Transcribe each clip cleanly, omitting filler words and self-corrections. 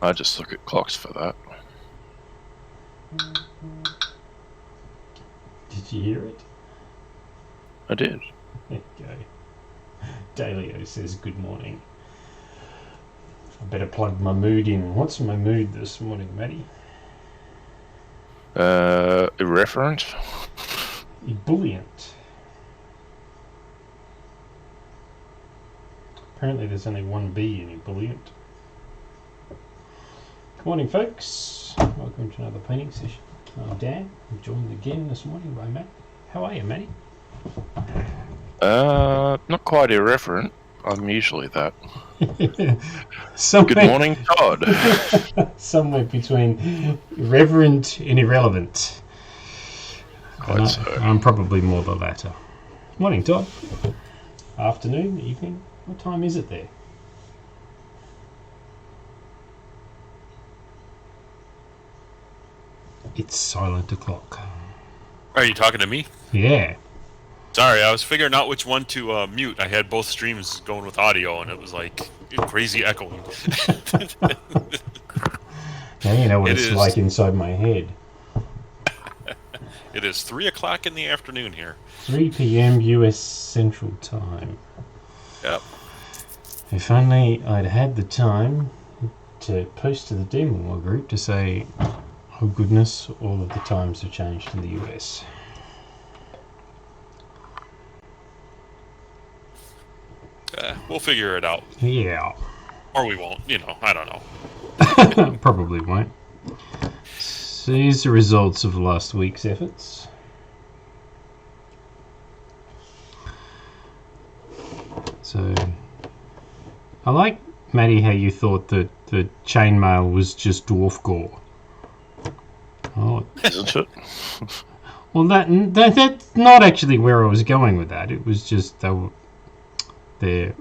I just look at clocks for that. Did you hear it? I did. Okay. Dalio says good morning. I better plug my mood in. What's my mood this morning, Matty? Irreverent. Ebullient. Apparently there's only one B in ebullient. Good morning, folks. Welcome to another painting session. I'm Dan. I'm joined again this morning by Matt. How are you, Matty? Not quite irreverent. I'm usually that. Somewhere, Good morning, Todd. somewhere between irreverent and irrelevant. Quite so. I'm probably more the latter. Morning, Todd. Afternoon, evening. What time is it there? It's silent o'clock. Are you talking to me? Yeah. Sorry, I was figuring out which one to mute. I had both streams going with audio, and it was like crazy echoing. Now you know what it's like inside my head. It is 3 o'clock in the afternoon here. 3 p.m. US Central Time. Yep. If only I'd had the time to post to the Demon War group to say, oh goodness, all of the times have changed in the US. We'll figure it out. Yeah. Or we won't, I don't know. Probably won't. So here's the results of last week's efforts. So, I like, Matty, how you thought that the chainmail was just dwarf gore. Oh, Isn't it? well, that's not actually where I was going with that. It was just their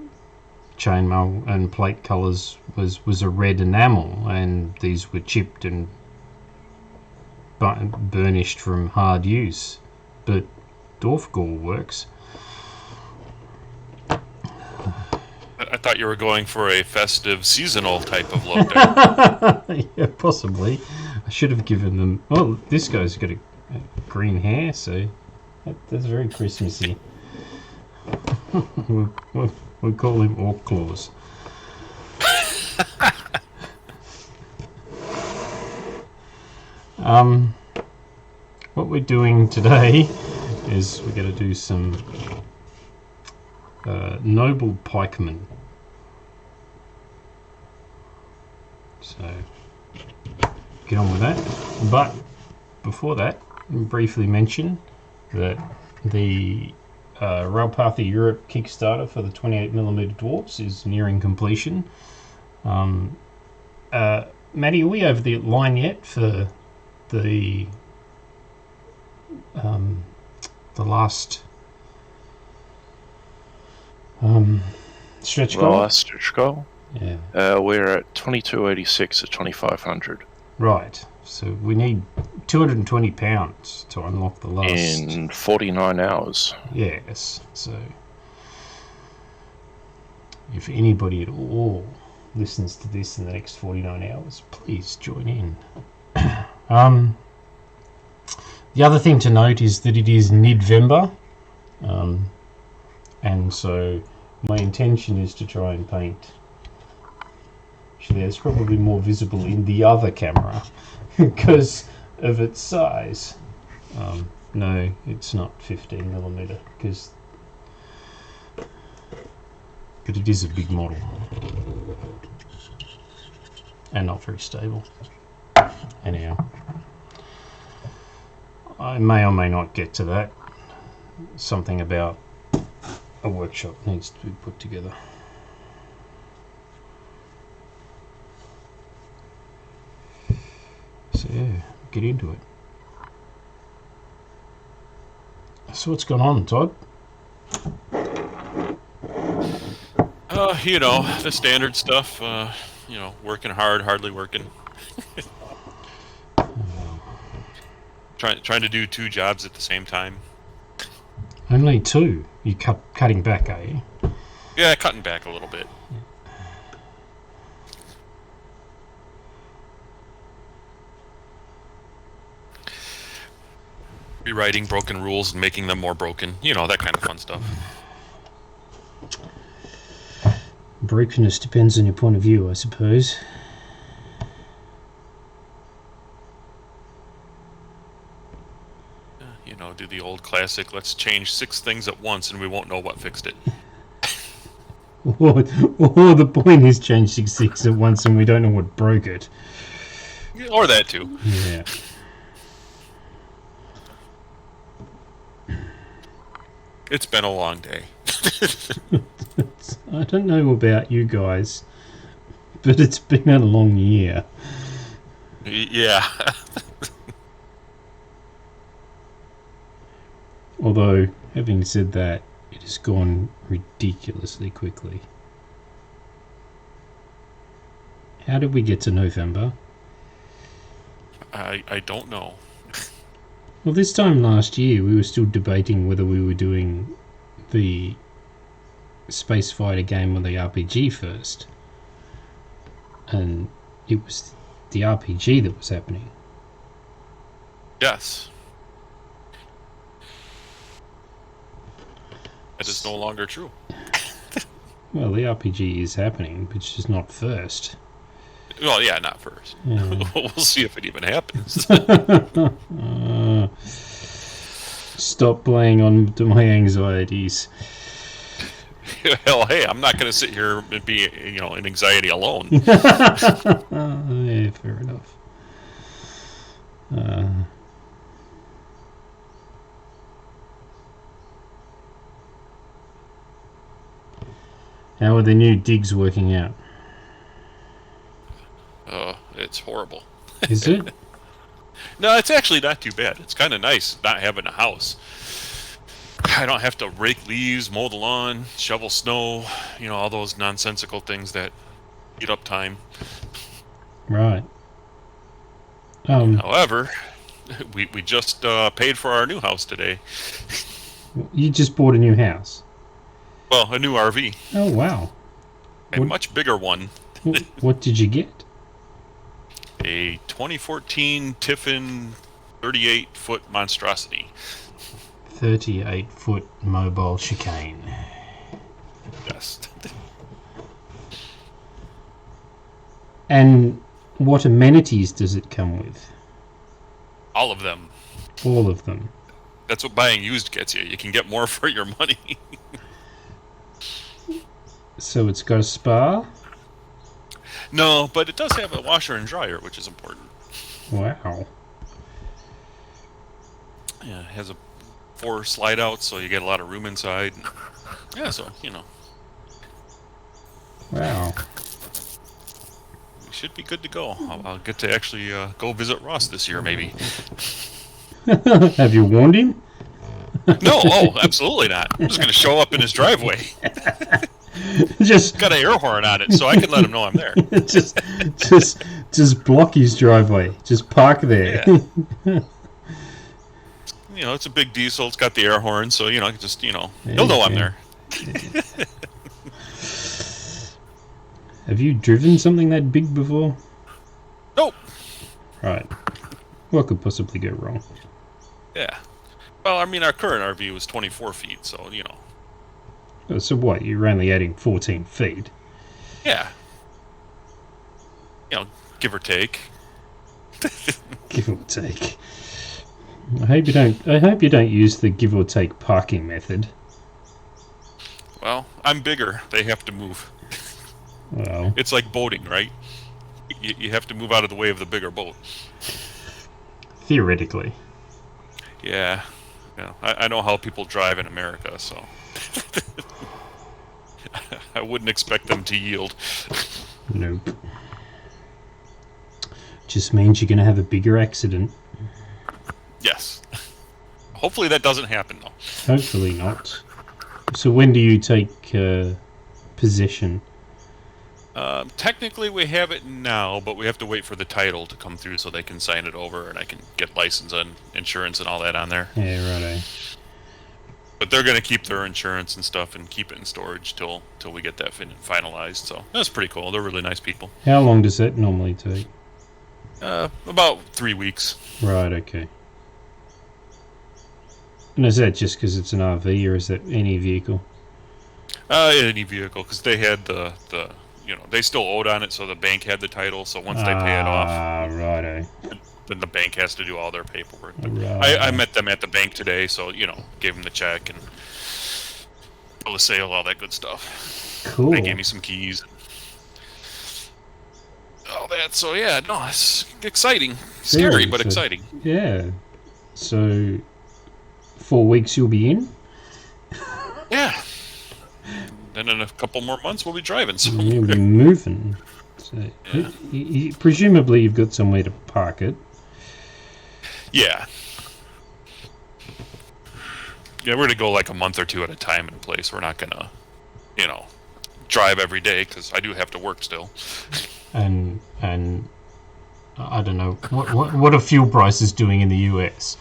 chainmail and plate colours was a red enamel, and these were chipped and burnished from hard use. But dwarf gore works. I thought you were going for a festive, seasonal type of look there. Yeah, possibly. I should have given them... Well, this guy's got a green hair, so that's very Christmassy. We'll call him Orc Claws. What we're doing today is we're going to do some noble pikemen. So get on with that. But before that, briefly mention that the Railpath of Europe Kickstarter for the 28mm dwarves is nearing completion. Matty, are we over the line yet for the last stretch goal? The last stretch goal? Yeah. We're at 2286 at 2500. Right. So we need 220 pounds to unlock the last... In 49 hours. Yes. So if anybody at all listens to this in the next 49 hours, please join in. The other thing to note is that it is mid-November, and so my intention is to try and paint... Actually, it's probably more visible in the other camera because of its size. No, it's not 15mm but it is a big model and not very stable. Anyhow, I may or may not get to that. Something about a workshop needs to be put together. So yeah, get into it. So what's going on, Todd? The standard stuff. Working hard, hardly working. Trying to do 2 jobs at the same time. Only 2? You cutting back, are you? Yeah, cutting back a little bit. Rewriting broken rules and making them more broken. You know, that kind of fun stuff. Brokenness depends on your point of view, I suppose. You know, do the old classic, let's change 6 things at once and we won't know what fixed it. Or the point is change 6 at once and we don't know what broke it. Or that too. Yeah. It's been a long day. I don't know about you guys, but it's been a long year. Yeah. Although, having said that, it has gone ridiculously quickly. How did we get to November? I don't know. Well, this time last year, we were still debating whether we were doing the space fighter game or the RPG first. And it was the RPG that was happening. Yes. That is no longer true. Well, the RPG is happening, but it's just not first. Well, yeah, not first. Yeah. We'll see if it even happens. Stop playing on to my anxieties. Hell, hey, I'm not going to sit here and be, you know, in anxiety alone. Yeah, fair enough. How are the new digs working out? It's horrible. Is it? No, it's actually not too bad. It's kind of nice not having a house. I don't have to rake leaves, mow the lawn, shovel snow, you know, all those nonsensical things that eat up time. Right. However, we just paid for our new house today. You just bought a new house. Well, a new RV. Oh, wow. A much bigger one. What did you get? A 2014 Tiffin 38-foot monstrosity. 38-foot mobile chicane. Yes. And what amenities does it come with? All of them. All of them. That's what buying used gets you. You can get more for your money. So it's got a spa? No, but it does have a washer and dryer, which is important. Wow. Yeah, it has a 4 slide outs, so you get a lot of room inside. Yeah, so, you know. Wow. We should be good to go. I'll get to actually go visit Ross this year, maybe. Have you warned him? No, oh, absolutely not. I'm just going to show up in his driveway. Just Got an air horn on it, so I can let him know I'm there. just block his driveway. Just park there. Yeah. You know, it's a big diesel. It's got the air horn, so, you know, just, you know, he'll know I'm there. Have you driven something that big before? Nope. Right. What could possibly go wrong? Yeah. Well, I mean, our current RV was 24 feet, so, you know. So what, you're only adding 14 feet? Yeah. You know, give or take. Give or take. I hope you don't use the give or take parking method. Well, I'm bigger. They have to move. Well, It's like boating, right? You have to move out of the way of the bigger boat. theoretically. Yeah. You know, I know how people drive in America, so I wouldn't expect them to yield. Nope. Just means you're going to have a bigger accident. Yes. Hopefully that doesn't happen, though. Hopefully not. So when do you take possession? Technically, we have it now, but we have to wait for the title to come through so they can sign it over, and I can get license and insurance and all that on there. Yeah, righto. But they're going to keep their insurance and stuff and keep it in storage till we get that finalized. So that's pretty cool. They're really nice people. How long does that normally take? About 3 weeks. Right, okay. And is that just because it's an RV, or is that any vehicle? Any vehicle, because they had the they still owed on it, so the bank had the title. So once they pay it off, Righto. then the bank has to do all their paperwork. But Right. I met them at the bank today, so gave them the check and bill of sale, all that good stuff. Cool. They gave me some keys. All that. So yeah, no, it's exciting, scary, but exciting. Yeah. So 4 weeks you'll be in. Yeah. Then in a couple more months we'll be driving. So You'll be moving. So yeah. Presumably you've got somewhere to park it. Yeah. Yeah, we're gonna go like a month or two at a time in a place. We're not gonna, drive every day because I do have to work still. And I don't know what are fuel prices doing in the US?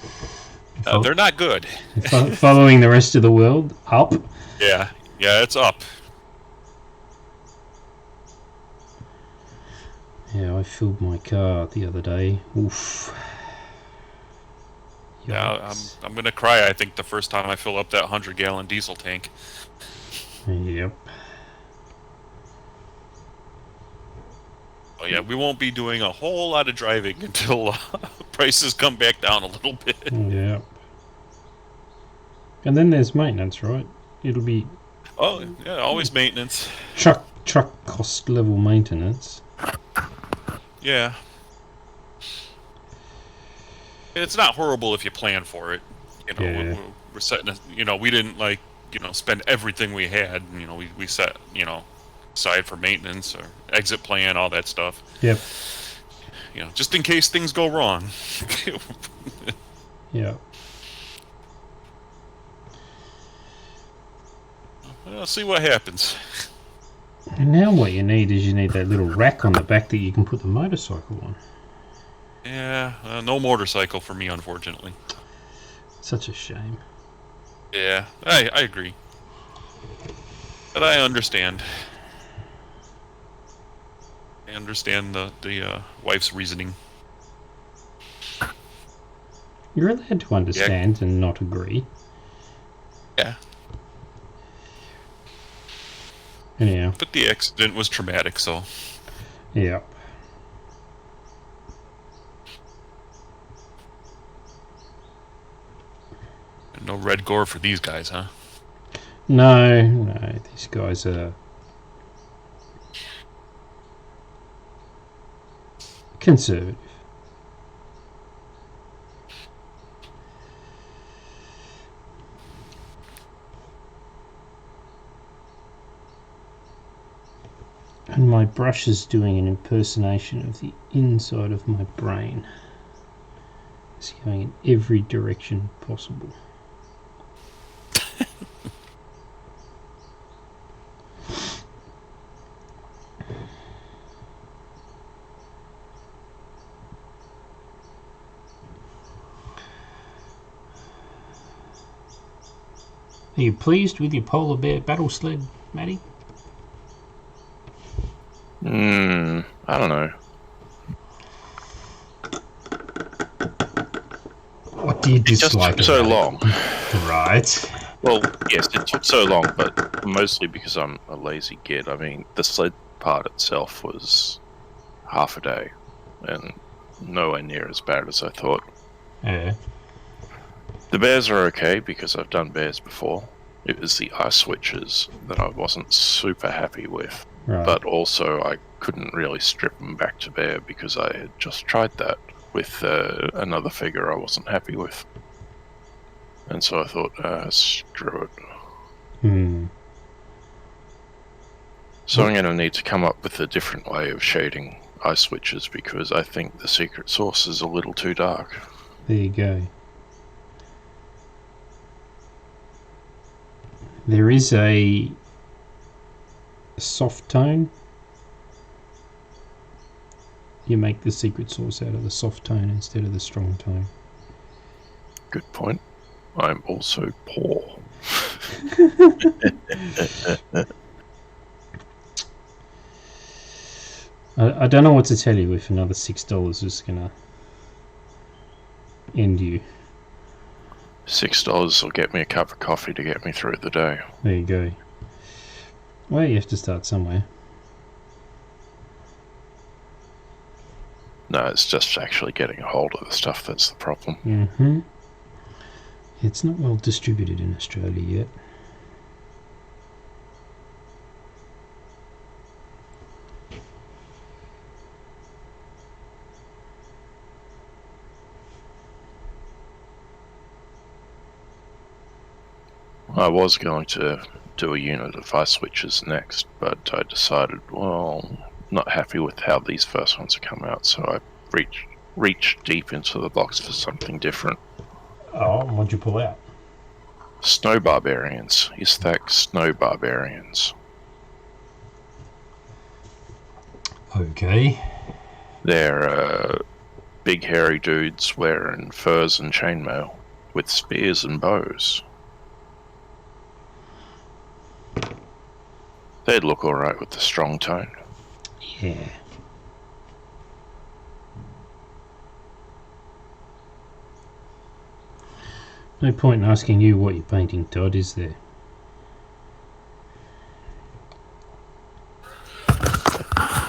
They're not good. Following the rest of the world up. Yeah, it's up. Yeah, I filled my car the other day. Oof. Yeah, I'm gonna cry. I think the first time I fill up that 100-gallon diesel tank. Yep. Oh yeah, we won't be doing a whole lot of driving until prices come back down a little bit. Yep. And then there's maintenance, right? It'll be Oh yeah, always maintenance. truck cost level maintenance. Yeah. It's not horrible if you plan for it. Yeah. We're setting we didn't spend everything we had. We set, aside for maintenance or exit plan, all that stuff. Yep. Just in case things go wrong. Yeah. We'll see what happens. And now what you need that little rack on the back that you can put the motorcycle on. Yeah, no motorcycle for me, unfortunately. Such a shame. Yeah, I agree. But I understand. I understand the wife's reasoning. You're allowed to understand and not agree. Yeah. Anyhow. But the accident was traumatic, so. Yeah. No red gore for these guys, huh? No, these guys are conservative. And my brush is doing an impersonation of the inside of my brain. It's going in every direction possible. Are you pleased with your polar bear battle sled, Matty? I don't know. What do you dislike? It just took so long. Right. Well, yes, it took so long, but mostly because I'm a lazy git. I mean, the sled part itself was half a day, and nowhere near as bad as I thought. Yeah. The bears are okay because I've done bears before. It was the ice switches that I wasn't super happy with. Right. But also I couldn't really strip them back to bear because I had just tried that with another figure I wasn't happy with. And so I thought, screw it. So I'm going to need to come up with a different way of shading ice switches because I think the secret sauce is a little too dark. There you go. There is a soft tone. You make the secret sauce out of the soft tone instead of the strong tone. Good point. I'm also poor. I don't know what to tell you if another $6 is gonna end you. $6 will get me a cup of coffee to get me through the day. There you go. Well, you have to start somewhere. No, it's just actually getting a hold of the stuff that's the problem. Mm-hmm. It's not well distributed in Australia yet. I was going to do a unit of ice switches next, but I decided, well, not happy with how these first ones have come out, so I reached deep into the box for something different. Oh, what'd you pull out? Snow barbarians. Isthac snow barbarians. Okay. They're big hairy dudes wearing furs and chainmail with spears and bows. They'd look alright with the strong tone. Yeah. No point in asking you what you're painting, Todd, is there?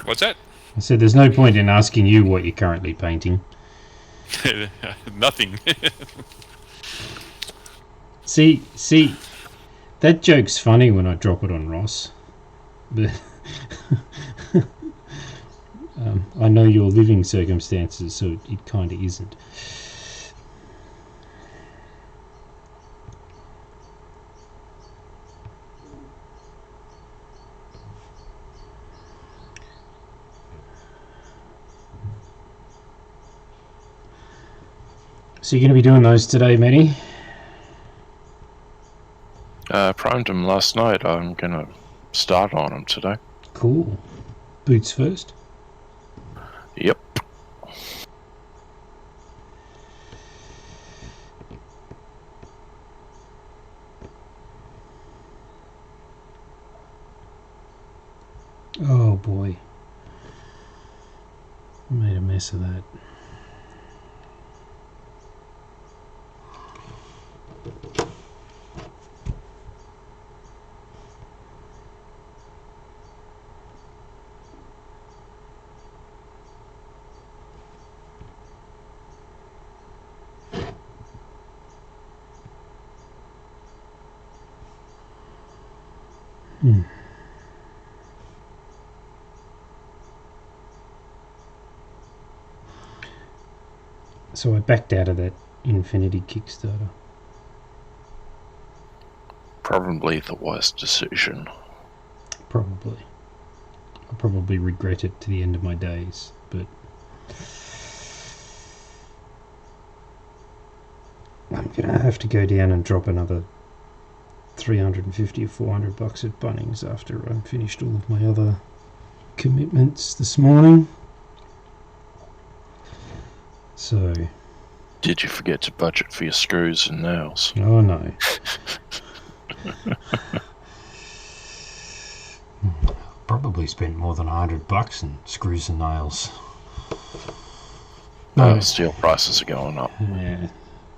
What's that? I said there's no point in asking you what you're currently painting. Nothing. See, that joke's funny when I drop it on Ross, but I know your living circumstances, so it kind of isn't. So you're going to be doing those today, Matty? Primed them last night. I'm gonna start on them today. Cool. Boots first? Yep. Oh boy. I made a mess of that. So I backed out of that Infinity Kickstarter. Probably the worst decision. Probably. I'll probably regret it to the end of my days, but I'm gonna have to go down and drop another 350 or 400 bucks at Bunnings after I've finished all of my other commitments this morning. So, Did you forget to budget for your screws and nails? oh no. Probably spent more than 100 bucks in screws and nails. No, Steel prices are going up. yeah.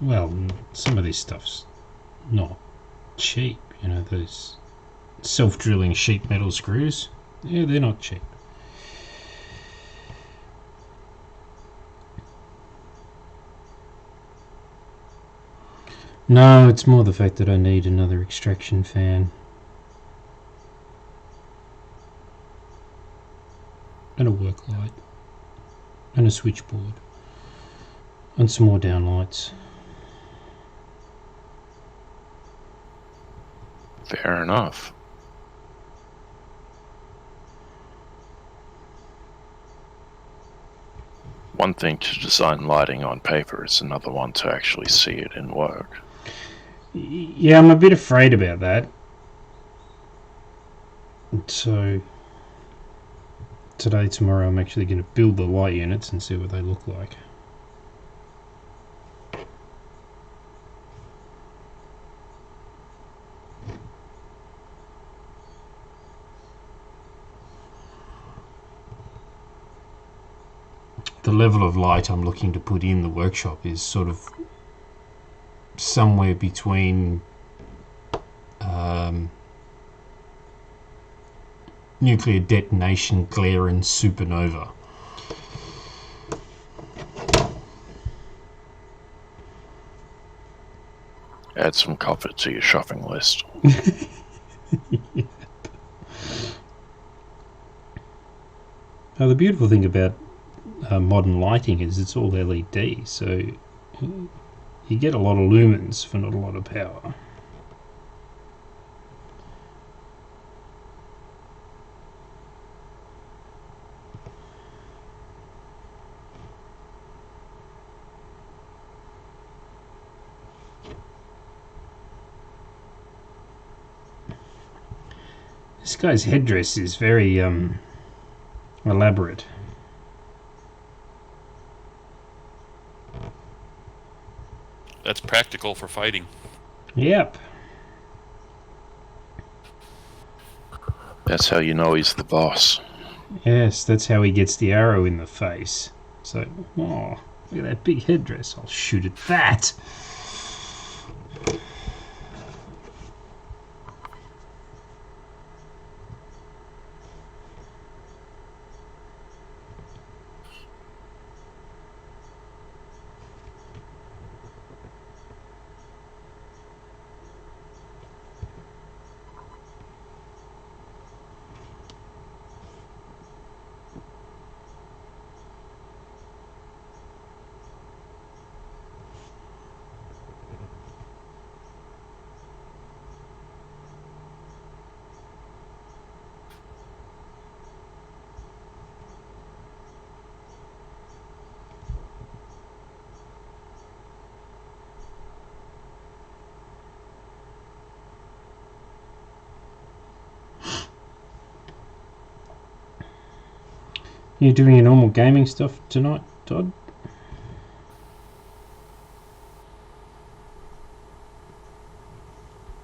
Well, some of this stuff's not cheap. You know, those self-drilling sheet metal screws. Yeah, they're not cheap. No, it's more the fact that I need another extraction fan. And a work light. And a switchboard. And some more downlights. Fair enough. One thing to design lighting on paper is another one to actually see it in work. Yeah, I'm a bit afraid about that. So today, tomorrow, I'm actually going to build the light units and see what they look like. The level of light I'm looking to put in the workshop is sort of somewhere between nuclear detonation, glare, and supernova. Add some comfort to your shopping list. Now, the beautiful thing about modern lighting is it's all LED, so you get a lot of lumens for not a lot of power. This guy's headdress is very elaborate. That's practical for fighting. Yep. That's how you know he's the boss. Yes, that's how he gets the arrow in the face. So, oh, look at that big headdress. I'll shoot at that. You doing your normal gaming stuff tonight, Todd?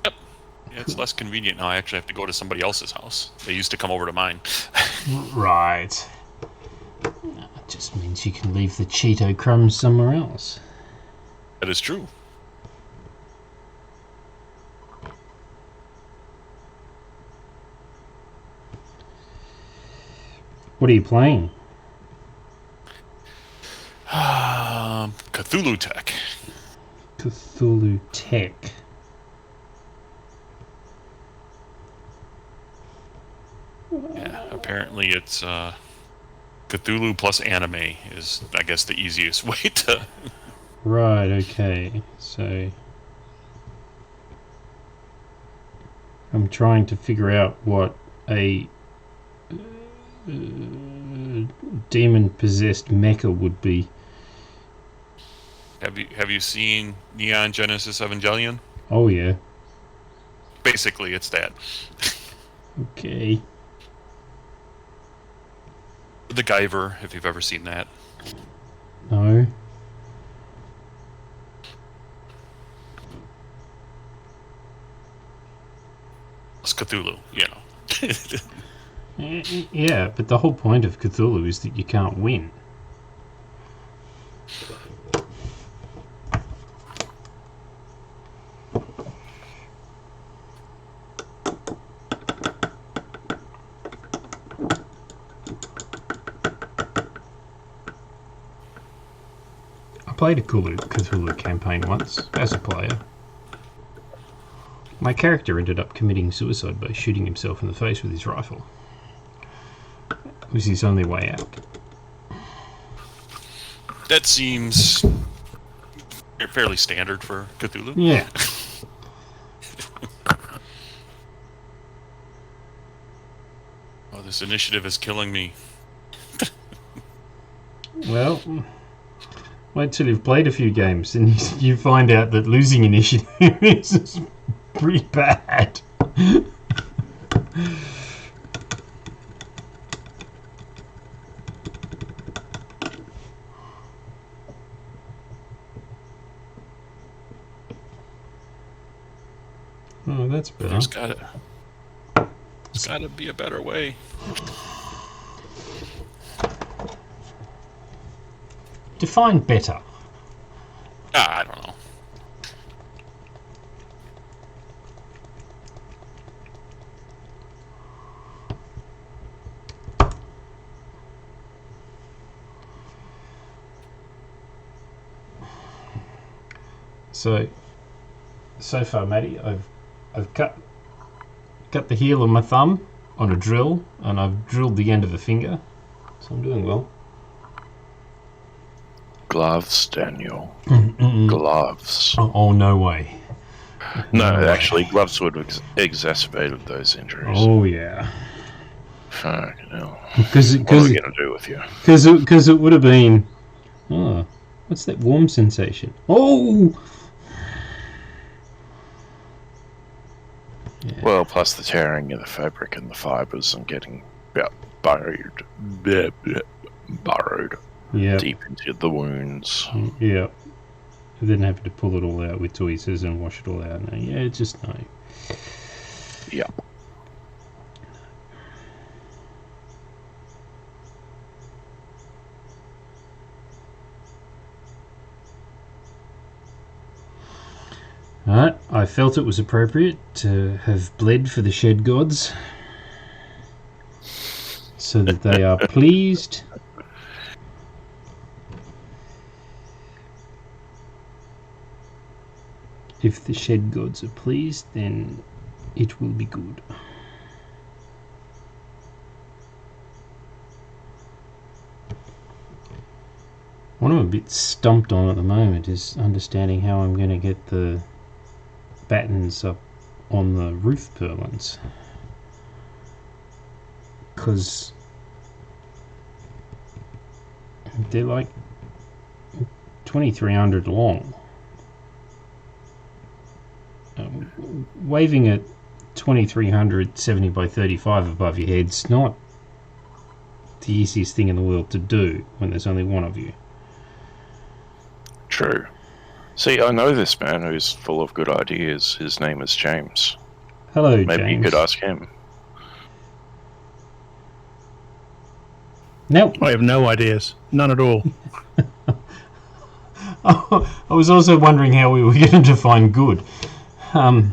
Yep. Yeah, it's less convenient now. I actually have to go to somebody else's house. They used to come over to mine. Right. That just means you can leave the Cheeto crumbs somewhere else. That is true. What are you playing? Cthulhu Tech. Cthulhu Tech. Yeah, apparently it's Cthulhu plus anime is, I guess, the easiest way to... Right, okay. So I'm trying to figure out what a demon-possessed mecha would be. Have you seen Neon Genesis Evangelion? Oh, yeah. Basically, it's that. Okay. The Guyver, if you've ever seen that. No. It's Cthulhu, you know. Yeah, but the whole point of Cthulhu is that you can't win. I played a Cthulhu campaign once, as a player. My character ended up committing suicide by shooting himself in the face with his rifle. It was his only way out. That seems fairly standard for Cthulhu. Yeah. Oh, this initiative is killing me. Well, wait till you've played a few games and you find out that losing initiative is pretty bad. Oh, that's better. There's gotta be a better way. Define better. I don't know. So far, Matty, I've cut the heel of my thumb on a drill, and I've drilled the end of a finger. So I'm doing well. Gloves, Daniel. Gloves. Oh, no way. No, way. actually, gloves would have exacerbated those injuries. Oh, yeah. Fucking hell. Because What are we going to do with you? Because it would have been... Oh, what's that warm sensation? Oh! Yeah. Well, plus the tearing of the fabric and the fibres and getting burrowed Yeah. deep into the wounds. Yeah. And then having to pull it all out with tweezers and wash it all out. No, yeah, just no. Yeah. Alright, I felt it was appropriate to have bled for the shed gods so that they are pleased. If the shed gods are pleased, then it will be good. What I'm a bit stumped on at the moment is understanding how I'm going to get the battens up on the roof purlins, because they're like 2,300 long. Waving at 2,300 70 by 35 above your head's not the easiest thing in the world to do when there's only one of you. True. See, I know this man who's full of good ideas. His name is James. Hello, Maybe James. you could ask him. Now, I have no ideas. None at all. I was also wondering how we were going to define good. And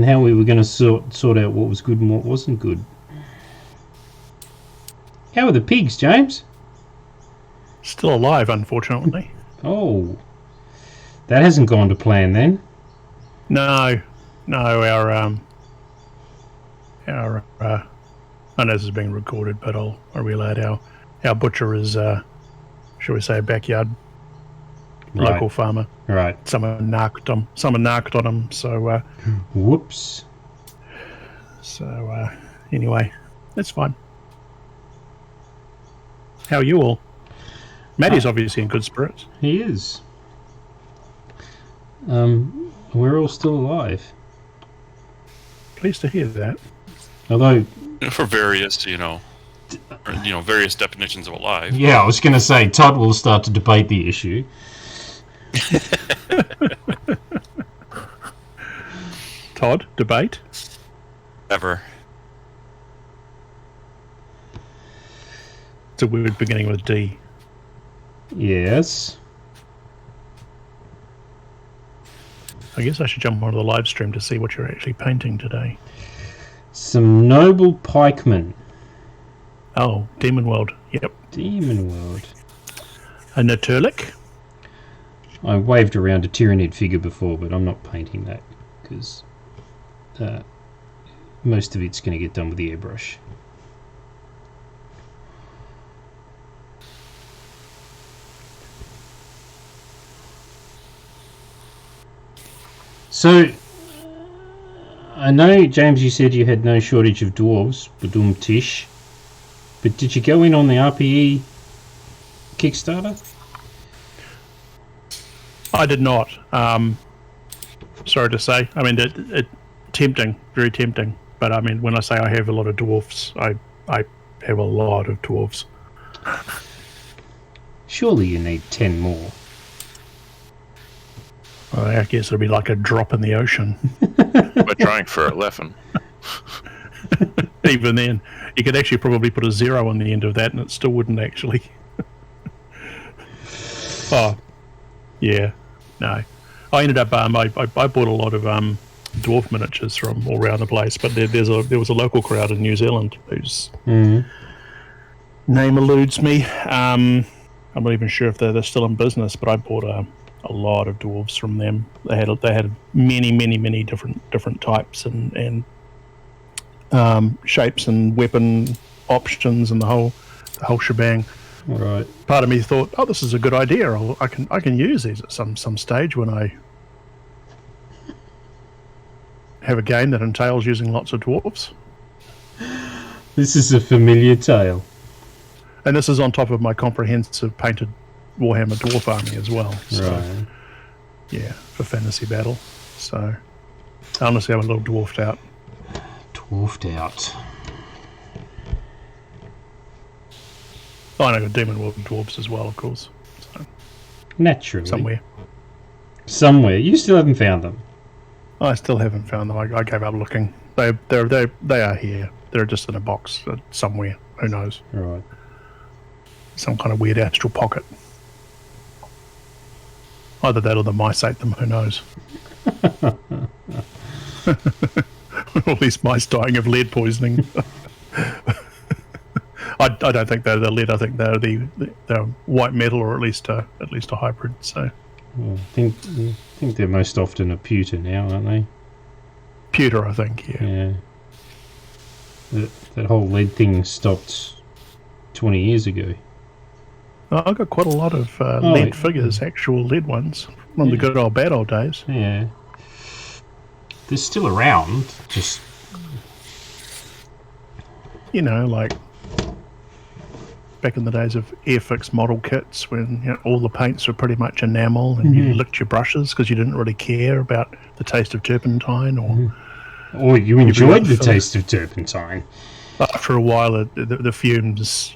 how we were going to sort out what was good and what wasn't good. How are the pigs, James? Still alive, unfortunately. Oh, that hasn't gone to plan then. No, our I know this is being recorded, but are we allowed? Our butcher is, shall we say, a backyard local farmer. Right. Someone narked on him. So, Whoops. So anyway, that's fine. How are you all? Matty's obviously in good spirits. He is. We're all still alive. Pleased to hear that. Although, For various, various definitions of alive. yeah, I was going to say, Todd will start to debate the issue. Todd, debate? Ever. It's a word beginning with D. Yes. I guess I should jump onto the live stream to see what you're actually painting today. Some noble pikemen. Oh, Demon World. Yep. Demon World. A Naturlic. I waved around a Tyrannid figure before, but I'm not painting that because most of it's going to get done with the airbrush. So, I know, James, you said you had no shortage of dwarves, badum tish, but did you go in on the RPE Kickstarter? I did not. Sorry to say. I mean, it tempting, very tempting. But I mean, when I say I have a lot of dwarfs, I have a lot of dwarves. Surely you need 10 more. Well, I guess it'll be like a drop in the ocean. We're trying for 11. Even then, you could actually probably put a 0 on the end of that and it still wouldn't actually. Oh, yeah. No. I ended up, I bought a lot of dwarf miniatures from all around the place, but there was a local crowd in New Zealand whose name eludes me. I'm not even sure if they're still in business, but I bought a lot of dwarves from them. They had many different types and shapes and weapon options and the whole shebang. Right. Part of me thought, oh, this is a good idea. I can use these at some stage when I have a game that entails using lots of dwarves. This is a familiar tale. And this is on top of my comprehensive painted Warhammer Dwarf army as well. So, Right. yeah, for fantasy battle. So, honestly, I'm a little dwarfed out. Dwarfed out. Oh, and I got Demon World dwarves as well, of course. So, Naturally. somewhere. You still haven't found them. I still haven't found them. I gave up looking. They are here. They're just in a box somewhere. Who knows? Right. Some kind of weird astral pocket. Either that or the mice ate them. Who knows? Or at least mice dying of lead poisoning. I don't think they're the lead. I think they're they're white metal, or at least a hybrid. So Well, I think they're most often a pewter now, aren't they? pewter, I think. Yeah. Yeah. That whole lead thing stopped 20 years ago. I got quite a lot of lead figures, actual lead ones, from the good old bad old days. Yeah. They're still around, just... You know, like back in the days of Airfix model kits, when all the paints were pretty much enamel, and you licked your brushes because you didn't really care about the taste of turpentine, Or you enjoyed the taste of turpentine. after a while, the fumes,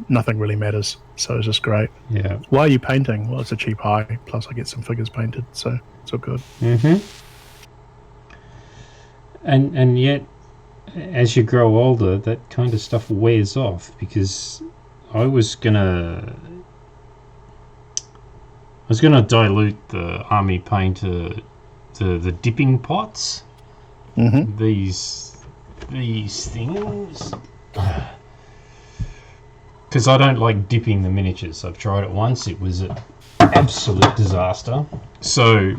nothing really matters. So it's just great. Yeah. Why are you painting? Well, it's a cheap high. Plus, I get some figures painted, so it's all good. Mm-hmm. And yet, as you grow older, that kind of stuff wears off, because I was gonna dilute the army paint to the dipping pots. Mm-hmm. These things, because I don't like dipping the miniatures. I've tried it once. It was an absolute disaster. So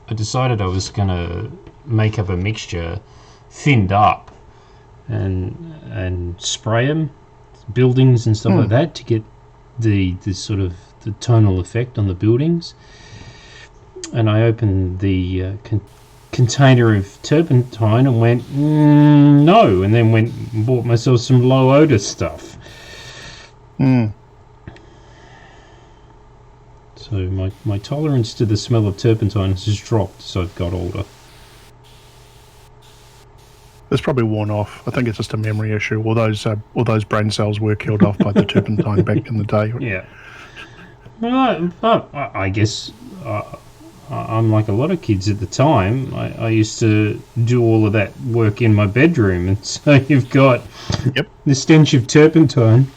I decided I was going to make up a mixture, thinned up, and spray them, buildings and stuff like that, to get the sort of the tonal effect on the buildings. And I opened the container of turpentine and went, no, and then went and bought myself some low odor stuff. So my tolerance to the smell of turpentine has just dropped as I've got older. It's probably worn off. I think it's just a memory issue. All those brain cells were killed off by the turpentine back in the day. Yeah. Well, I guess I'm like a lot of kids at the time. I used to do all of that work in my bedroom, and so you've got the stench of turpentine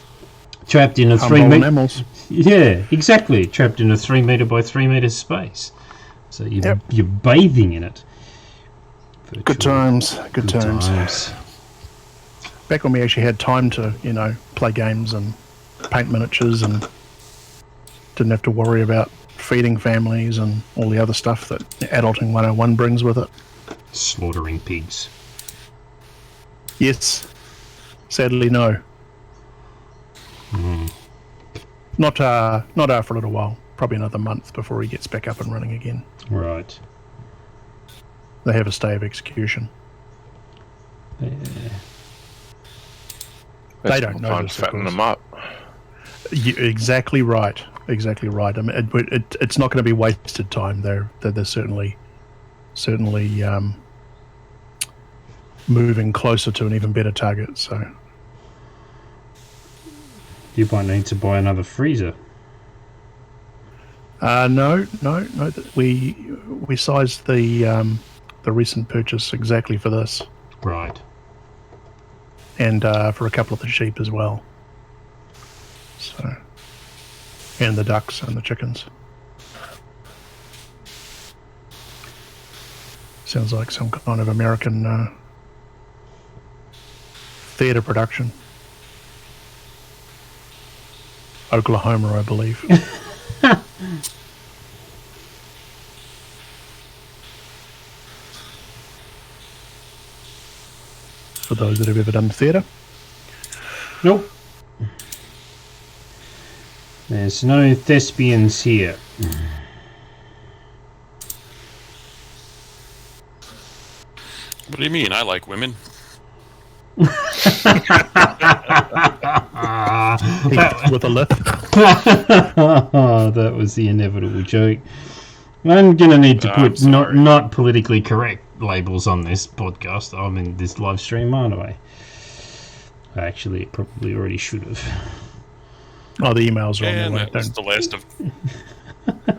trapped in a 3 meter. Mammals. Yeah, exactly. Trapped in a 3 meter by 3 meter space. So you're bathing in it. Virtually. Good times. Back when we actually had time to, play games and paint miniatures and didn't have to worry about feeding families and all the other stuff that Adulting 101 brings with it. Slaughtering pigs. Yes. Sadly, no. Not for a little while. Probably another month before he gets back up and running again. Right. They have a stay of execution. Yeah. They don't know Time this, to fatten them up. Exactly right. Exactly right. I mean, it's not going to be wasted time. They're certainly moving closer to an even better target. So You might need to buy another freezer. No. We sized the recent purchase exactly for this, Right. and for a couple of the sheep as well. So, and the ducks and the chickens. Sounds like some kind of American theatre production. Oklahoma, I believe. For those that have ever done theatre. Nope. There's no thespians here. What do you mean? I like women. With a lift. That was the inevitable joke. I'm gonna need to put not politically correct labels on this podcast. I mean, this live stream, aren't I? Actually, it probably already should have. Oh, the emails are on And the way. that was the last of.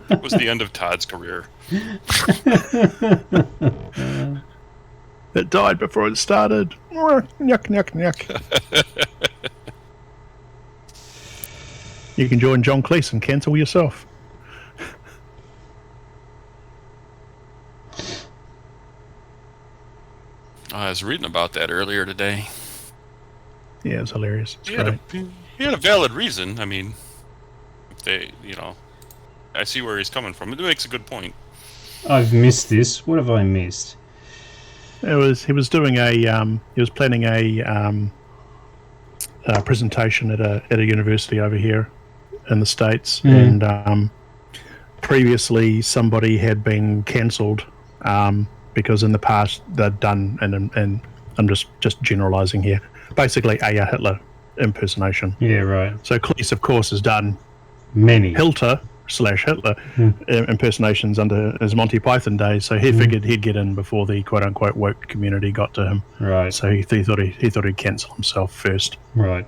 It was the end of Todd's career. It died before it started. Nyuk, nyuk, nyuk. You can join John Cleese and cancel yourself. I was reading about that earlier today. Yeah, it's hilarious. It's He great. had a valid reason. I mean, if they, I see where he's coming from. It makes a good point. I've missed this. What have I missed? He was doing he was planning a presentation at a university over here in the States, and previously somebody had been cancelled because in the past they'd done, and I'm just generalising here, basically a Hitler impersonation. Yeah, right. So Cleese, of course, has done Many. Hitler/Hitler impersonations under his Monty Python days, so he figured he'd get in before the quote-unquote woke community got to him. Right. So he thought he'd cancel himself first, Right.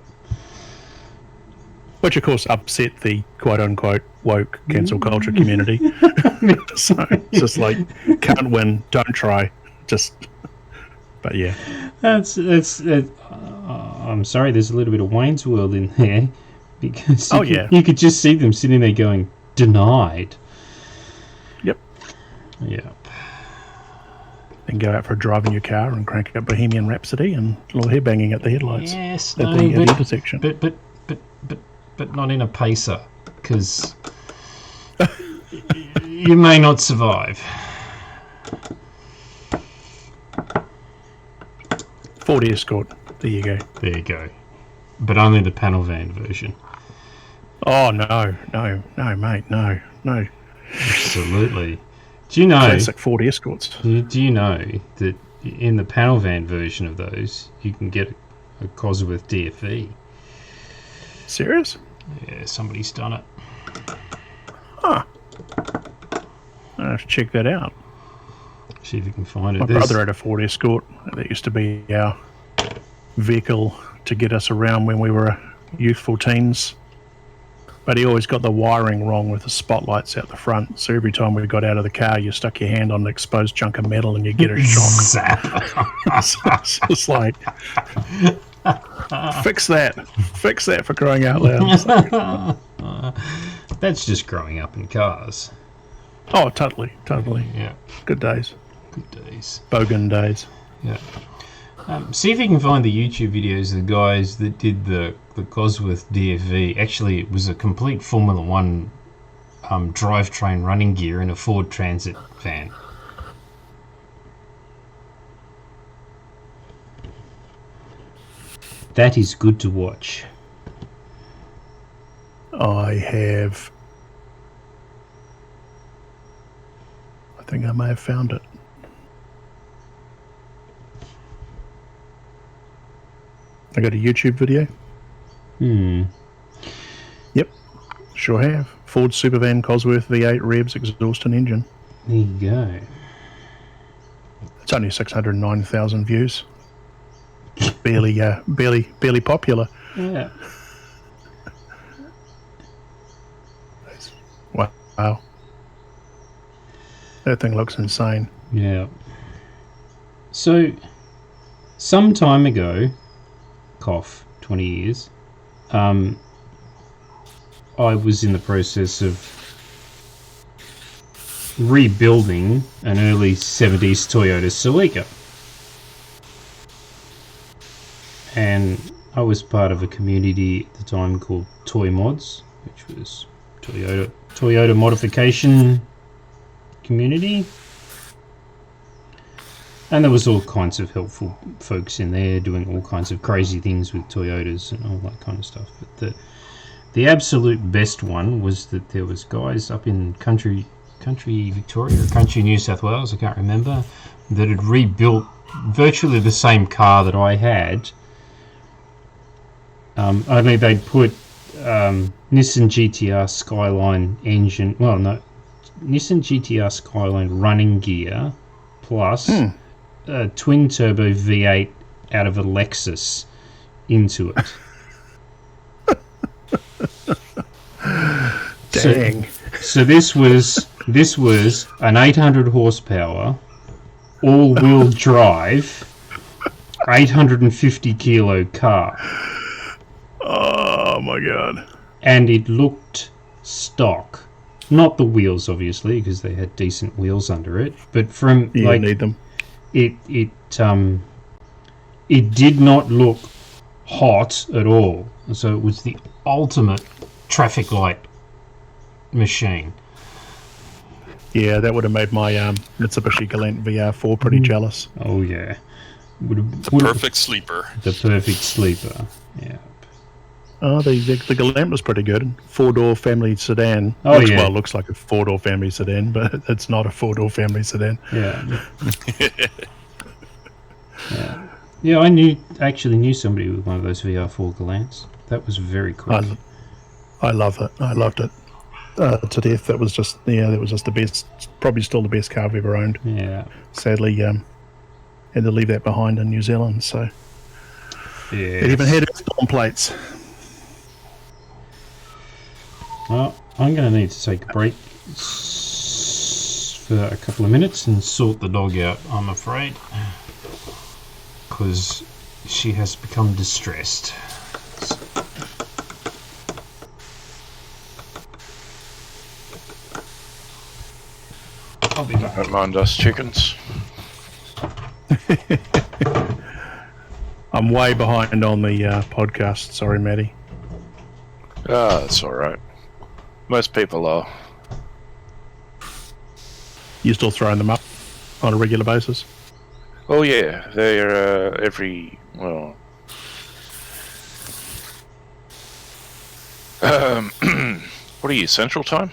which of course upset the quote-unquote woke cancel culture community. So it's just like, can't win, don't try, but yeah. I'm sorry, there's a little bit of Wayne's World in there, because you could just see them sitting there going, denied. Yep. Yeah. Then go out for a drive in your car and crank up Bohemian Rhapsody and a little hair banging at the headlights. Yes, At the intersection. but not in a pacer, because you may not survive. Ford Escort. There you go. There you go. But only the panel van version. Oh no, mate, no. Absolutely. Do you know? Classic Ford Escorts. Do you know that in the panel van version of those, you can get a Cosworth DFE? Serious? Yeah, somebody's done it. Huh. I have to check that out. See if you can find it. My brother had a Ford Escort. That used to be our vehicle to get us around when we were youthful teens. But he always got the wiring wrong with the spotlights out the front. So every time we got out of the car, you stuck your hand on an exposed chunk of metal and you get a shock. So it's like, fix that for crying out loud. That's just growing up in cars. Oh, totally. Yeah, Good days. good days. Bogan days. Yeah. See if you can find the YouTube videos of the guys that did the Cosworth DFV. Actually, it was a complete Formula One drivetrain running gear in a Ford Transit van. That is good to watch. I think I may have found it. I got a YouTube video. Yep, sure have. Ford Supervan Cosworth V8 revs exhaust and engine. There you go. It's only 609,000 views. barely popular. Yeah. Wow. That thing looks insane. Yeah. So, some time ago, 20 years, I was in the process of rebuilding an early 70s Toyota Celica. And I was part of a community at the time called Toy Mods, which was Toyota modification community. And there was all kinds of helpful folks in there doing all kinds of crazy things with Toyotas and all that kind of stuff. But the absolute best one was that there was guys up in country Victoria or country New South Wales, I can't remember, that had rebuilt virtually the same car that I had. Only they'd put Nissan GTR Skyline engine, Nissan GTR Skyline running gear plus a twin turbo V8 out of a Lexus into it. Dang. So this was an 800 horsepower, all-wheel drive, 850 kilo car. Oh my god. And it looked stock. Not the wheels, obviously, because they had decent wheels under it. But from You need them. It did not look hot at all. So it was the ultimate traffic light machine. Yeah, that would have made my Mitsubishi Galant VR4 pretty jealous. Oh yeah, It's a perfect sleeper. The perfect sleeper. Yeah. Oh, the Galant was pretty good. 4-door family sedan. Oh, yeah. Well, it looks like a 4-door family sedan, but it's not a 4-door family sedan. Yeah. Yeah, I actually knew somebody with one of those VR4 Galants. That was very cool. I love it. I loved it to death. That was just the best. Probably still the best car I've ever owned. Yeah. Sadly, had to leave that behind in New Zealand. So Yeah. it even had its storm plates. Well, I'm going to need to take a break for a couple of minutes and sort the dog out, I'm afraid. Because she has become distressed. I'll be back. Don't mind us chickens. I'm way behind on the podcast. Sorry, Matty. Ah, that's alright. Most people are. You still throwing them up on a regular basis? Oh yeah, they're every, well... what are you, Central Time?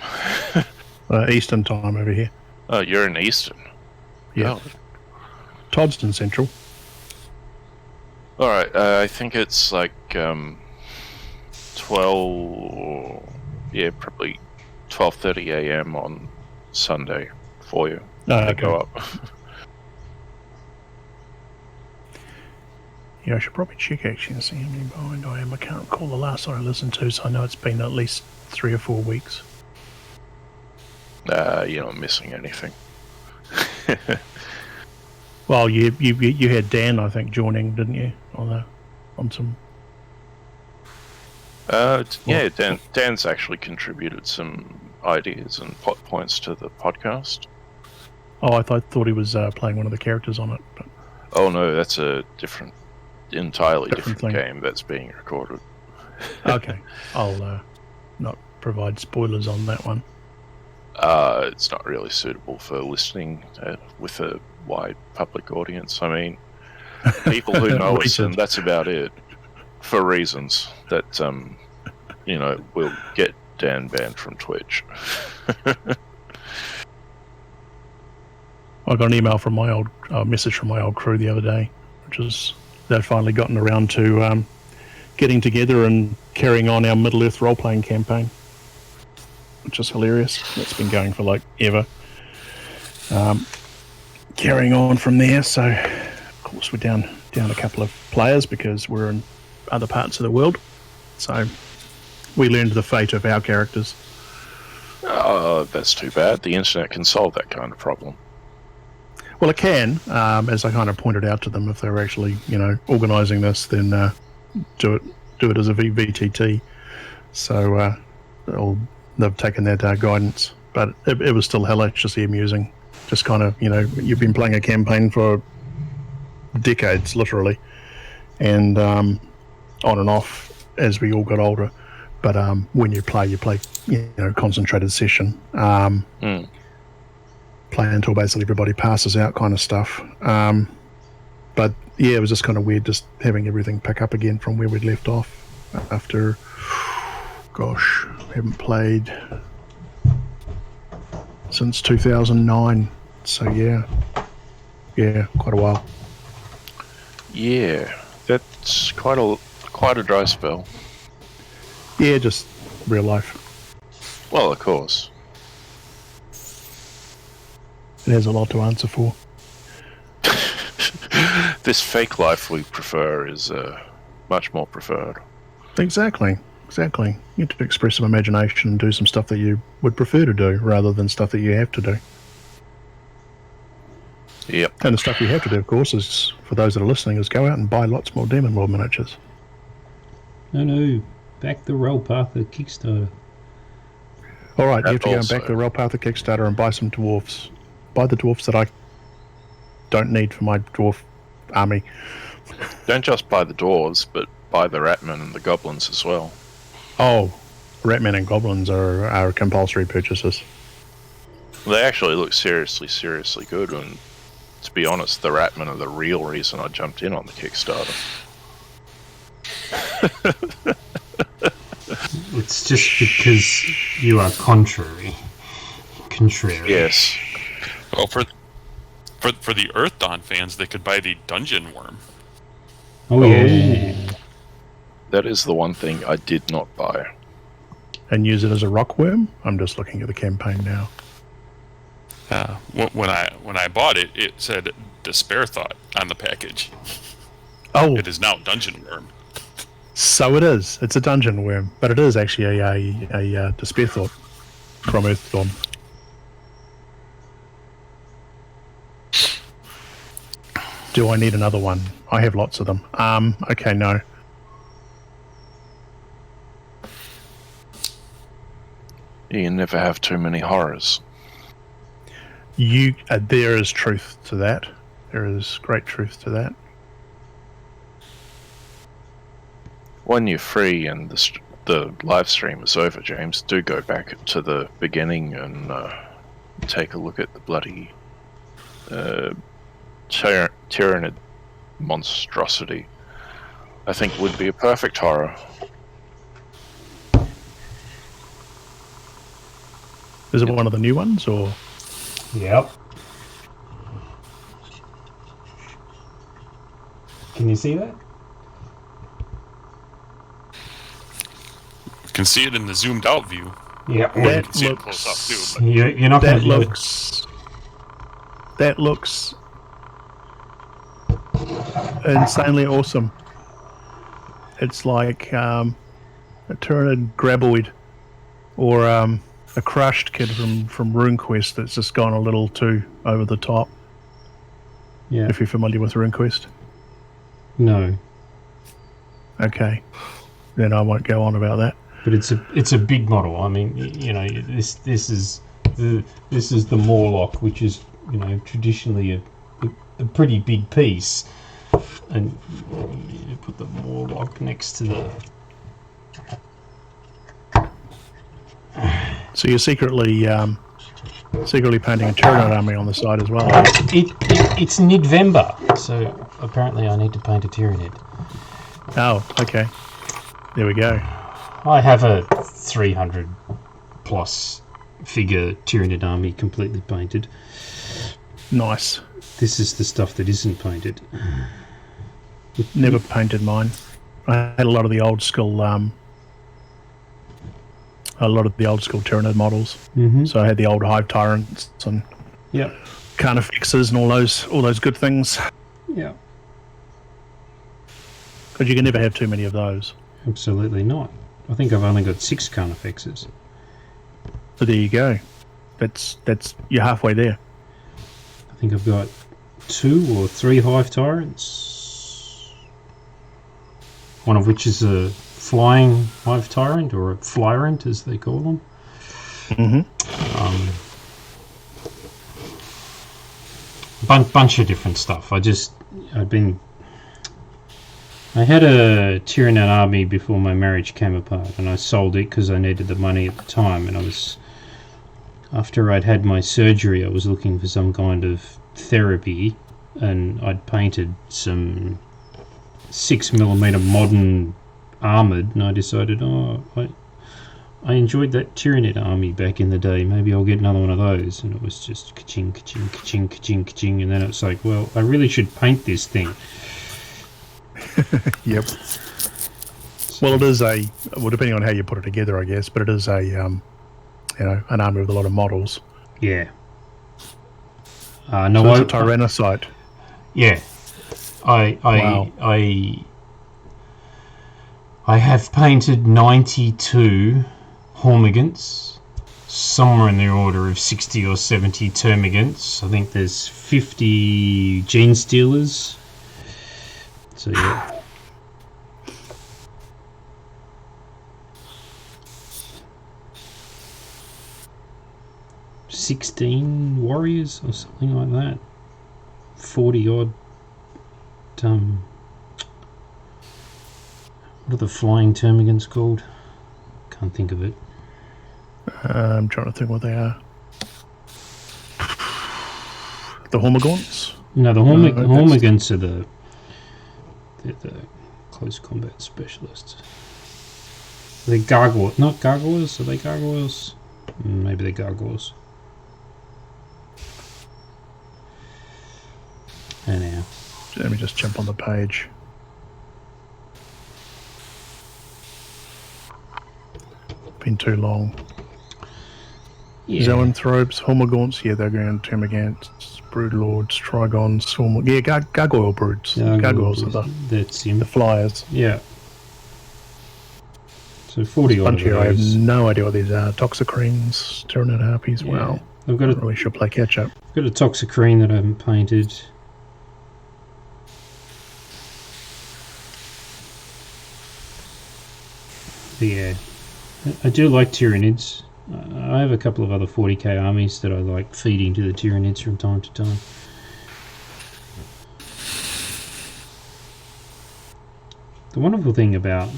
Eastern time over here. Oh, you're in Eastern. Yeah. Oh. Todston Central. Alright, I think it's like 12... Yeah, probably 12:30 a.m. on Sunday for you. Okay. Go up. Yeah, I should probably check actually and see how many behind I am. I can't recall the last one I listened to, so I know it's been at least 3 or 4 weeks. You're not missing anything. Well, you had Dan, I think, joining, didn't you? On some. Yeah, Dan's actually contributed some ideas and plot points to the podcast. Oh, I thought he was playing one of the characters on it. But Oh no, that's a entirely Different different thing. game that's being recorded. okay, I'll not provide spoilers on that one. It's not really suitable for listening with a wide public audience. I mean, people who know us, and that's about it. For reasons that, will get Dan banned from Twitch. I got an email from my old message from my old crew the other day, which is they'd finally gotten around to getting together and carrying on our Middle Earth role-playing campaign, which is hilarious. That's been going for like ever. Carrying on from there, so of course we're down a couple of players because we're in other parts of the world. So we learned the fate of our characters. Oh, that's too bad. The internet can solve that kind of problem. Well, it can, as I kind of pointed out to them, if they were actually, organising this, then do it as a VTT. So they've taken that guidance, but it was still hilariously amusing. Just kind of, you've been playing a campaign for decades, literally, and on and off as we all got older. But when you play concentrated session. Play until basically everybody passes out, kind of stuff. But yeah, it was just kind of weird, just having everything pick up again from where we'd left off after. Gosh, haven't played since 2009. So yeah, quite a while. Yeah, that's quite a dry spell. Yeah, just real life. Well, of course. It has a lot to answer for. This fake life we prefer is much more preferred. Exactly. You have to express some imagination and do some stuff that you would prefer to do rather than stuff that you have to do. Yep. And the stuff you have to do, of course, is, for those that are listening, is go out and buy lots more Demon World miniatures. No. Back the Roll Path of Kickstarter. All right, you have to go also. back to the Rail Path of Kickstarter and buy some dwarfs. Buy the dwarfs that I don't need for my dwarf army. Don't just buy the dwarves, but buy the ratmen and the goblins as well. Oh, ratmen and goblins are compulsory purchases. They actually look seriously good, and to be honest, the ratmen are the real reason I jumped in on the Kickstarter. It's just because you are contrary. Yes. Well, for the Earth Dawn fans, they could buy the Dungeon Worm. Oh yeah. That is the one thing I did not buy. And use it as a rock worm? I'm just looking at the campaign now. When I bought it, it said Despair Thought on the package. Oh, It is now Dungeon Worm. so it is. It's a dungeon worm, but it is actually a Despair Thought from Earthdawn. Do I need another one? I have lots of them. Okay, no. You never have too many horrors. There is truth to that. There is great truth to that. When you're free and the live stream is over, James, do go back to the beginning and take a look at the bloody Tyrannid monstrosity. I think would be a perfect horror. Is it one of the new ones, or? Yep. Can you see that? You can see it in the zoomed out view. Yeah. Or you That can see it looks- close up too. But You're not going That looks insanely awesome. It's like a Tyrannid Graboid, or a crushed kid from RuneQuest that's just gone a little too over the top. Yeah. If you're familiar with RuneQuest. No. Okay. Then I won't go on about that. But it's a big model. I mean, this is the Morlock, which is traditionally a pretty big piece, and you put the Morlock next to the. So you're secretly painting a Tyrannid army on the side as well. It's Nidvember, so apparently I need to paint a Tyrannid. Oh, okay. There we go. I have a 300 plus figure Tyrannid army completely painted. Nice. This is the stuff that isn't painted. Never painted mine. I had a lot of the old school Tyrannid models. Mm-hmm. So I had the old Hive Tyrants and Yep. Carnifexes and all those good things. Yeah. Because you can never have too many of those. Absolutely not. I think I've only got 6 Carnifexes. But there you go. That's you're halfway there. I think I've got 2 or 3 Hive Tyrants. One of which is a flying Hive Tyrant, or a Flyrant as they call them. Mm-hmm. Bunch of different stuff. I've been I had a Tyranid army before my marriage came apart, and I sold it because I needed the money at the time. And after I'd had my surgery, I was looking for some kind of therapy, and I'd painted some 6mm modern armoured, and I decided, I enjoyed that Tyranid army back in the day. Maybe I'll get another one of those. And it was just ka-ching, ka-ching, ka-ching, ka-ching, ka-ching. And then it's like, well, I really should paint this thing. Yep. Well, it is depending on how you put it together, I guess, but it is an army with a lot of models. Yeah. So it's a Tyrannocyte. Yeah. Wow. I have painted 92 Hormigants, somewhere in the order of 60 or 70 Termagants. I think there's 50 Gene Stealers. So yeah. $16 warriors or something like that. 40 odd. What are the flying termagants called? Can't think of it. I'm trying to think what they are. The Hormigants? No, the Hormigants are the close combat specialists. Are they gargoyles? Not gargoyles? Are they gargoyles? Maybe they're gargoyles. Anyhow. Let me just jump on the page. Been too long. Yeah. Zoanthropes, Hormigants, yeah, they're going Termagants, Broodlords, Trigons, Gargoyle Broods. Gargoyles are that's him. the flyers. Yeah. So 40 odd Bunch of here, I have those. no idea what these are. Toxicrenes, Tyranid Harpies, Yeah. wow. I've got I really should play catch up. I've got a Toxicrene that I haven't painted. But yeah, I do like Tyranids. I have a couple of other 40k armies that I like feeding to the Tyranids from time to time. The wonderful thing about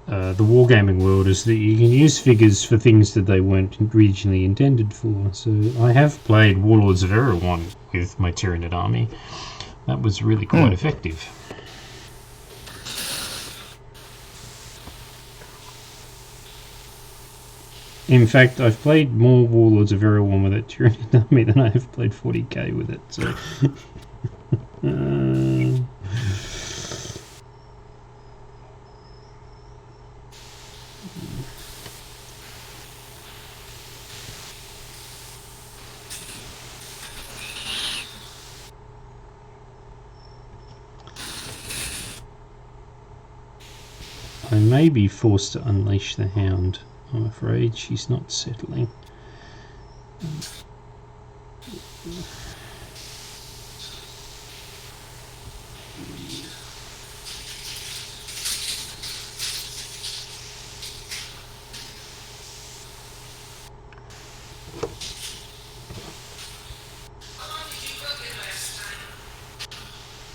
the wargaming world is that you can use figures for things that they weren't originally intended for. So I have played Warlords of Erewhon with my Tyranid army. That was really quite effective. In fact, I've played more Warlords of Erewhon with that Tyranid army than I have played 40k with it. So. I may be forced to unleash the hound. I'm afraid she's not settling.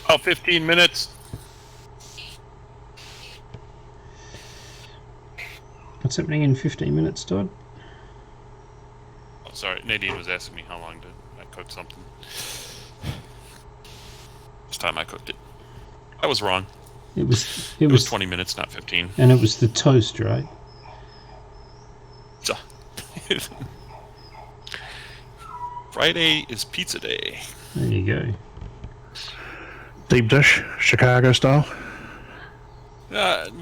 About 15 minutes. What's happening in 15 minutes, Todd? Oh, sorry, Nadine was asking me how long did I cook something. This time I cooked it. I was wrong. It was It was 20 minutes, not 15. and it was the toast, right? So, Friday is pizza day. There you go. Deep dish, Chicago style.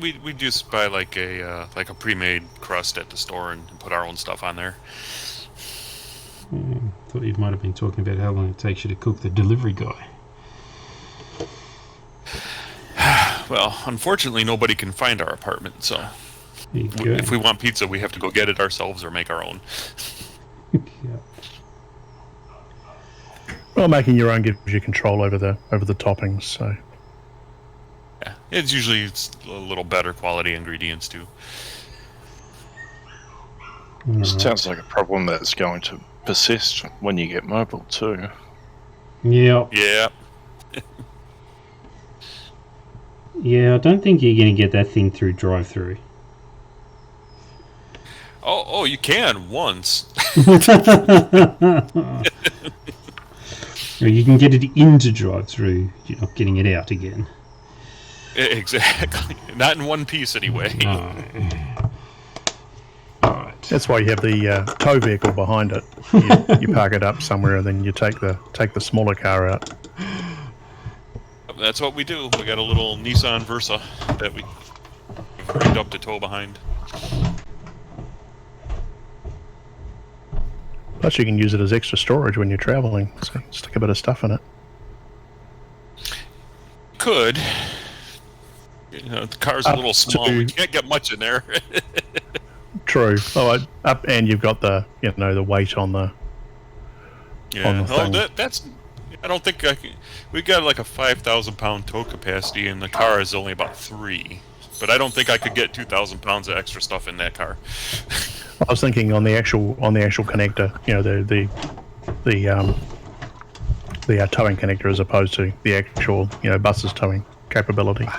We just buy like a pre-made crust at the store and put our own stuff on there. Thought you might have been talking about how long it takes you to cook the delivery guy. Well, unfortunately, nobody can find our apartment, so There you go. if we want pizza, we have to go get it ourselves or make our own. Yeah. Well, making your own gives you control over the toppings. So Yeah, it's a little better quality ingredients too. Alright. Sounds like a problem that's going to persist when you get mobile too. Yeah. Yeah. Yeah, I don't think you're going to get that thing through drive-through. Oh, you can once. Or you can get it into drive-through. You're not getting it out again. Exactly. Not in one piece, anyway. No. All right. That's why you have the tow vehicle behind it. You park it up somewhere, and then you take the smaller car out. That's what we do. We got a little Nissan Versa that we rigged up to tow behind. Plus, you can use it as extra storage when you're traveling. So stick a bit of stuff in it. Could. You know, the car's a little small. We can't get much in there. True. Oh, up, and you've got the the weight on the. Yeah. On the thing. That's. I don't think I can. We got like a 5,000 pound tow capacity, and the car is only about 3. But I don't think I could get 2,000 pounds of extra stuff in that car. I was thinking on the actual connector. The towing connector as opposed to the actual bus's towing capability.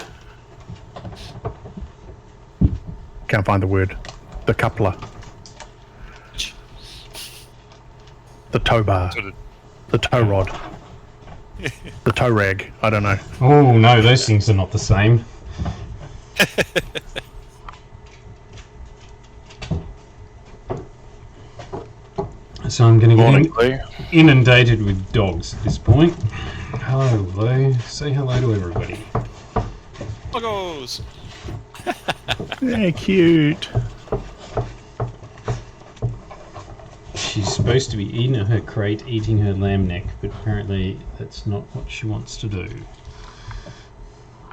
Can't find the word. The coupler. The tow bar. The tow rod. The tow rag. I don't know. Oh no, those things are not the same. So I'm going to get inundated with dogs at this point. Hello. Say hello to everybody. Loggos! Yeah, cute. She's supposed to be eating her crate, eating her lamb neck, but apparently that's not what she wants to do.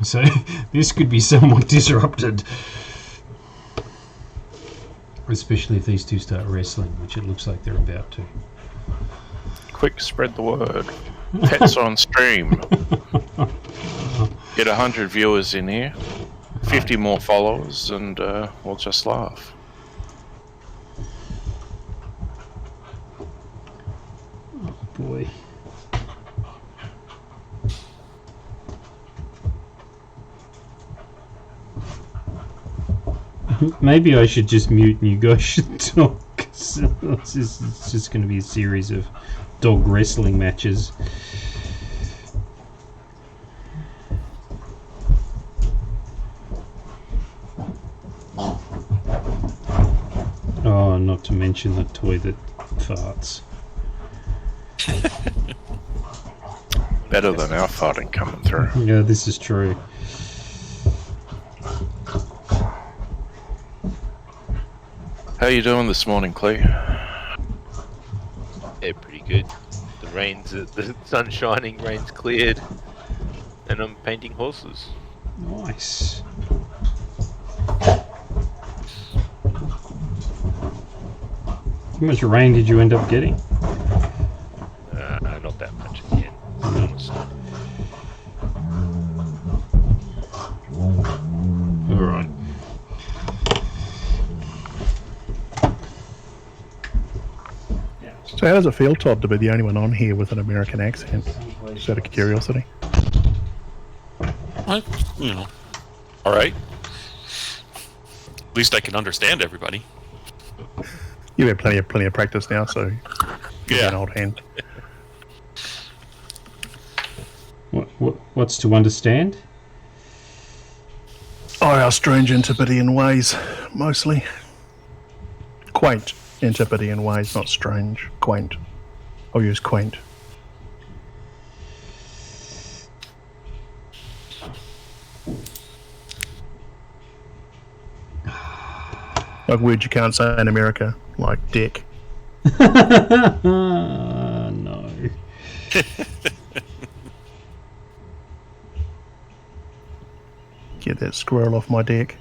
So this could be somewhat disrupted. Especially if these two start wrestling, which it looks like they're about to. Quick, spread the word. Pets on stream. Get 100 viewers in here, 50 more followers, and we'll just laugh. Oh boy. Maybe I should just mute and you guys should talk. It's just going to be a series of dog wrestling matches. Oh, not to mention the toy that farts. Better than our farting coming through. Yeah, this is true. How you doing this morning, Clee? Yeah, pretty good. The sun's shining, rain's cleared, and I'm painting horses. Nice. How much rain did you end up getting? Not that much again, to be honest. Alright. So how does it feel, Todd, to be the only one on here with an American accent? Just out of curiosity. What? All right. At least I can understand everybody. You've had plenty of practice now, so you're an old hand. What's to understand? Oh, our strange Antipodean ways, mostly. Quaint Antipodean ways, not strange. Quaint. I'll use quaint. Like words you can't say in America, like dick. No. Get that squirrel off my dick.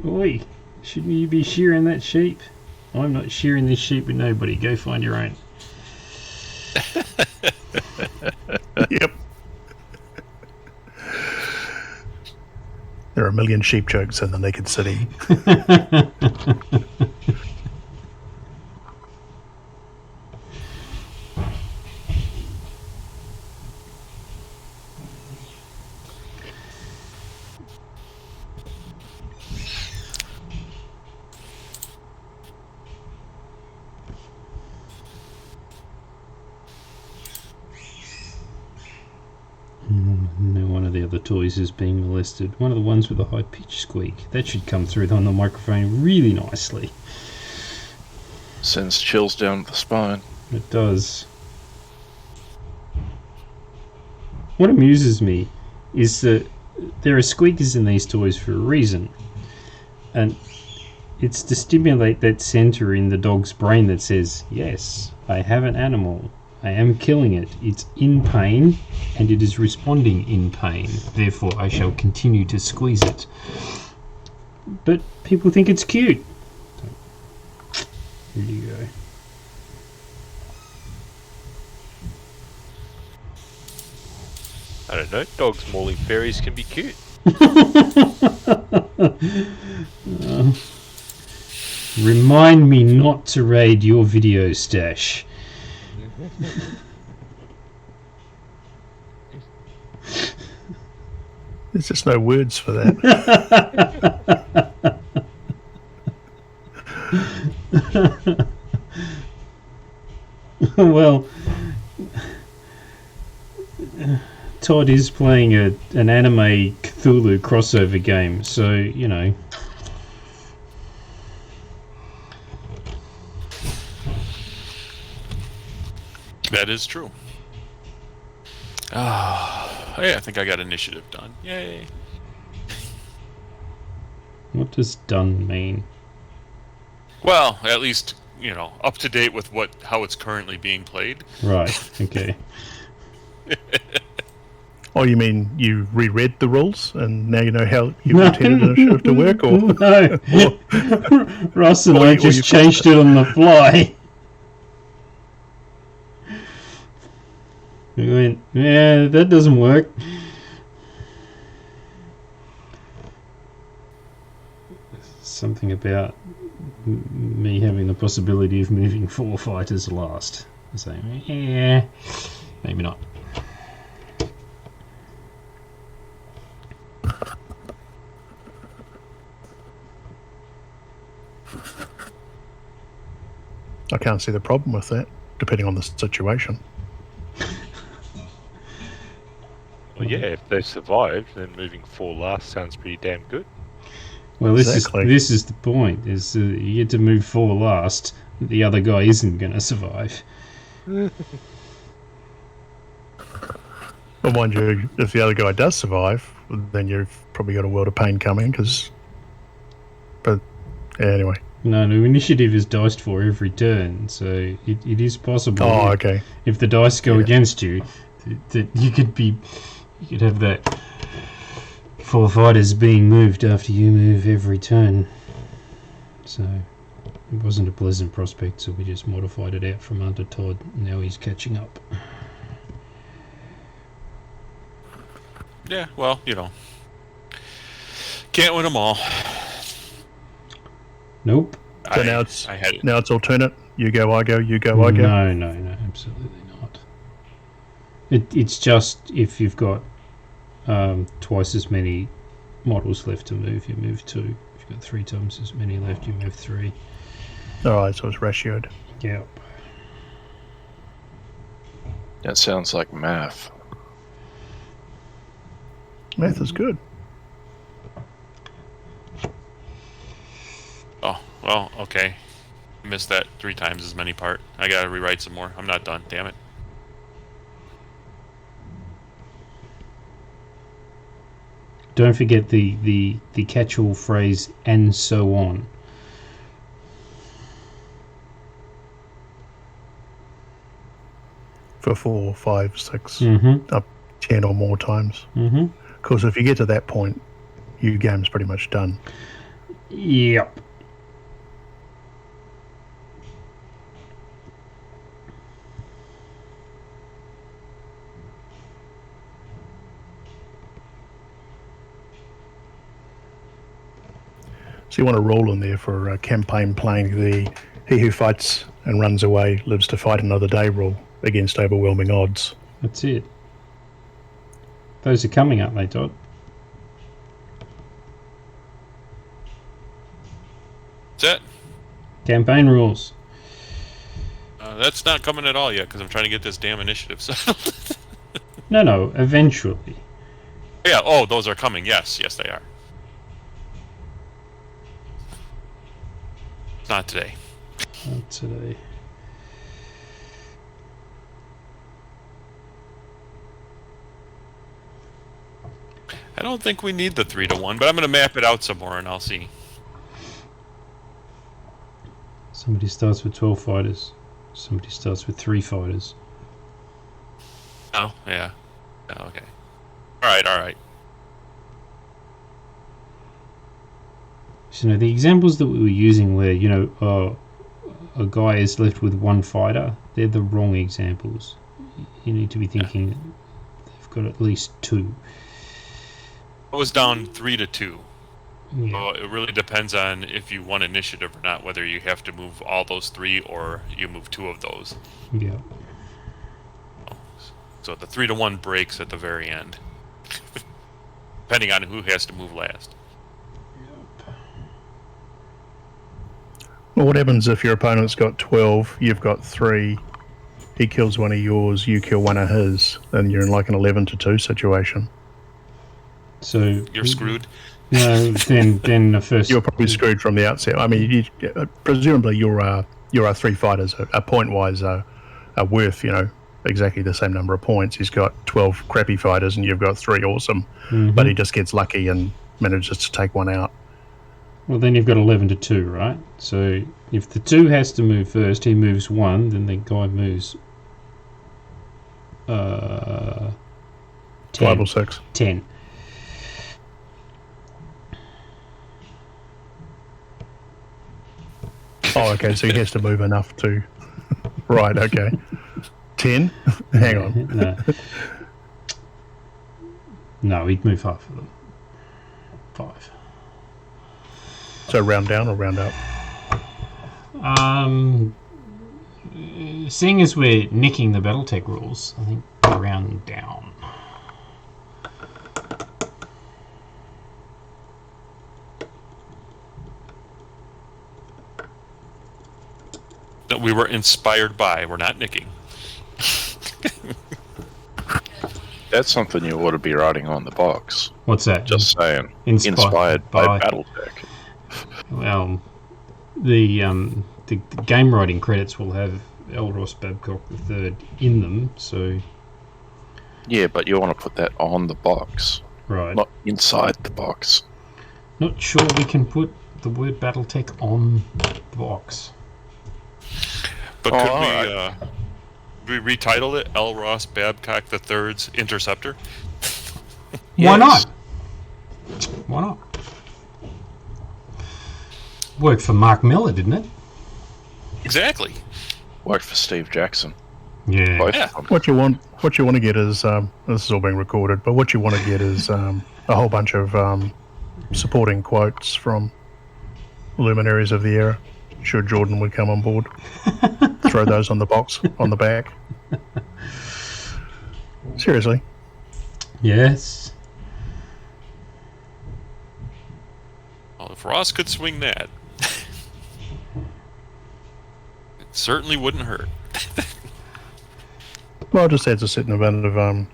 Oi, shouldn't you be shearing that sheep? I'm not shearing this sheep with nobody. Go find your own. Yep. There are a million sheep jokes in the naked city. of the toys is being molested. One of the ones with a high-pitched squeak. That should come through on the microphone really nicely. Sends chills down the spine. It does. What amuses me is that there are squeakers in these toys for a reason. And it's to stimulate that center in the dog's brain that says, yes, I have an animal. I am killing it. It's in pain, and it is responding in pain. Therefore, I shall continue to squeeze it. But people think it's cute. Here you go. I don't know. Dogs mauling fairies can be cute. Remind me not to raid your video stash. There's just no words for that. Well, Todd is playing an anime Cthulhu crossover game, so, you know. That is true. Hey, I think I got initiative done. Yay. What does done mean? Well, at least, you know, up to date with how it's currently being played. Right, okay. Oh, you mean you reread the rules and now you know how you intended initiative to work? Or No. Ross and Or I you- or just you- changed it on the fly. We went, yeah, that doesn't work. Something about me having the possibility of moving 4 fighters last. So, yeah, maybe not. I can't see the problem with that, depending on the situation. Well, yeah, if they survived, then moving 4 last sounds pretty damn good. Well, Exactly. this is the point. Is you get to move 4 last. The other guy isn't going to survive. Well, mind you, if the other guy does survive, then you've probably got a world of pain coming, but yeah, anyway. No, initiative is diced for every turn, so it is possible. Oh, okay. If the dice go Yeah. against you, that you could have that 4 fighters being moved after you move every turn. So it wasn't a pleasant prospect, so we just modified it out from under Todd. Now he's catching up. Yeah, well, you know. Can't win them all. Nope. So I had it. now it's alternate. You go, I go. You go, I go. No, absolutely not. It's just if you've got twice as many models left to move, you move 2. If you've got 3 times as many left, you move 3. All right, so it's ratioed. Yep. That sounds like math. Math is good. Oh, well, okay. Missed that 3 times as many part. I gotta rewrite some more. I'm not done. Damn it. Don't forget the catch-all phrase, and so on. For 4, 5, 6, Mm-hmm. up 10 or more times. Mm-hmm. Because if you get to that point, your game's pretty much done. Yep. So you want to roll in there for a campaign playing the he who fights and runs away lives to fight another day rule against overwhelming odds. That's it. Those are coming up, mate, Todd. That's it. Campaign rules. That's not coming at all yet because I'm trying to get this damn initiative settled. No, eventually. Yeah. Oh, those are coming. Yes, yes, they are. Not today. Not today. I don't think we need the 3-to-1, but I'm going to map it out some more and I'll see. Somebody starts with 12 fighters. Somebody starts with 3 fighters. Oh, yeah. Oh, okay. All right, all right. So, the examples that we were using where, a guy is left with 1 fighter, they're the wrong examples. You need to be thinking they've got at least 2. I was down 3-to-2. Yeah. So it really depends on if you won initiative or not, whether you have to move all those 3 or you move 2 of those. Yeah. So the 3-to-1 breaks at the very end, depending on who has to move last. Well, what happens if your opponent's got 12, you've got 3, he kills one of yours, you kill one of his, and you're in like an 11-to-2 situation. So You're screwed. No, then the first. You're probably screwed from the outset. I mean, presumably your 3 fighters are point-wise are worth, exactly the same number of points. He's got 12 crappy fighters and you've got 3 awesome, but he just gets lucky and manages to take one out. Well, then you've got 11-to-2, right? So if the 2 has to move first, he moves 1, then the guy moves 10. 5 or 6. 10. Oh, okay, so he has to move enough to... Right, okay. 10? Hang on. No. No, he'd move half of them. 5. So round down or round up? Seeing as we're nicking the Battletech rules, I think round down. That we were inspired by. We're not nicking. That's something you ought to be writing on the box. What's that? Just saying. Inspired by Battletech. Well, the game writing credits will have L. Ross Babcock III in them, so... Yeah, but you want to put that on the box, Right. not inside the box. Not sure we can put the word Battletech on the box. But Oh, could alright. we retitle it L. Ross Babcock III's Interceptor? Why Yes. not? Why not? Worked for Mark Miller, didn't it? Exactly. Worked for Steve Jackson. Yeah. Both Yeah. of them. What you want to get is... this is all being recorded, but what you want to get is a whole bunch of supporting quotes from luminaries of the era. Sure, Jordan would come on board. Throw those on the box, on the back. Seriously. Yes. Well, if Ross could swing that, it certainly wouldn't hurt. Well, it just adds a certain amount of,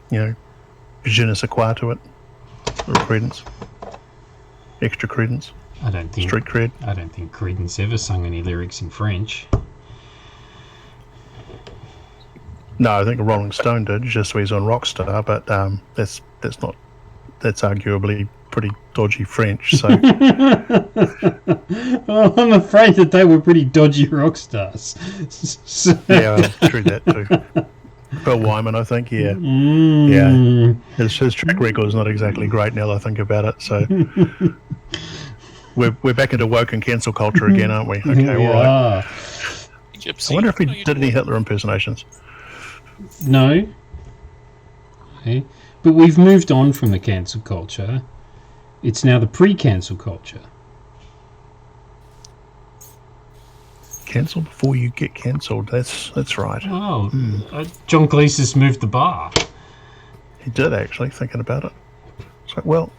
je ne sais quoi to it. Or credence. Extra credence. I don't think Creedence ever sung any lyrics in French. No, I think Rolling Stone did, Je suis un rockstar, but that's arguably pretty dodgy French, so... Well, I'm afraid that they were pretty dodgy rock stars. Yeah, true that too. Bill Wyman, I think, yeah. Yeah. His track record is not exactly great now that I think about it, so... We're back into woke and cancel culture again, aren't we? Okay, all right. Gypsy, I wonder if he how you did any doing? Hitler impersonations. No. Okay. But we've moved on from the cancel culture. It's now the pre-cancel culture. Cancel before you get cancelled. That's right. Oh, John Cleese has moved the bar. He did, actually, thinking about it. It's like, well,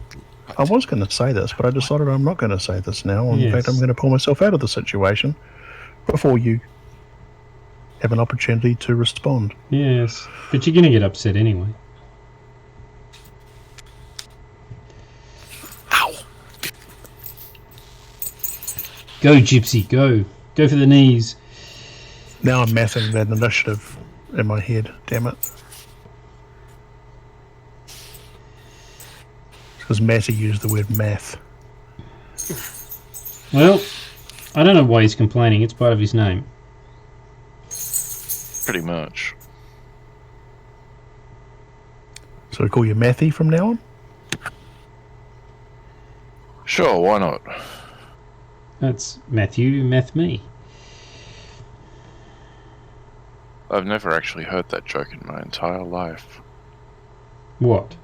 I was going to say this, but I decided I'm not going to say this now. In fact, I'm going to pull myself out of the situation before you have an opportunity to respond. Yes, but you're going to get upset anyway. Go, Gypsy, go. Go for the knees. Now I'm mathing that initiative in my head. Damn it. Because Matty used the word math. Well, I don't know why he's complaining. It's part of his name. Pretty much. So we call you Matty from now on? Sure, why not? That's Matthew, Math me. I've never actually heard that joke in my entire life. What?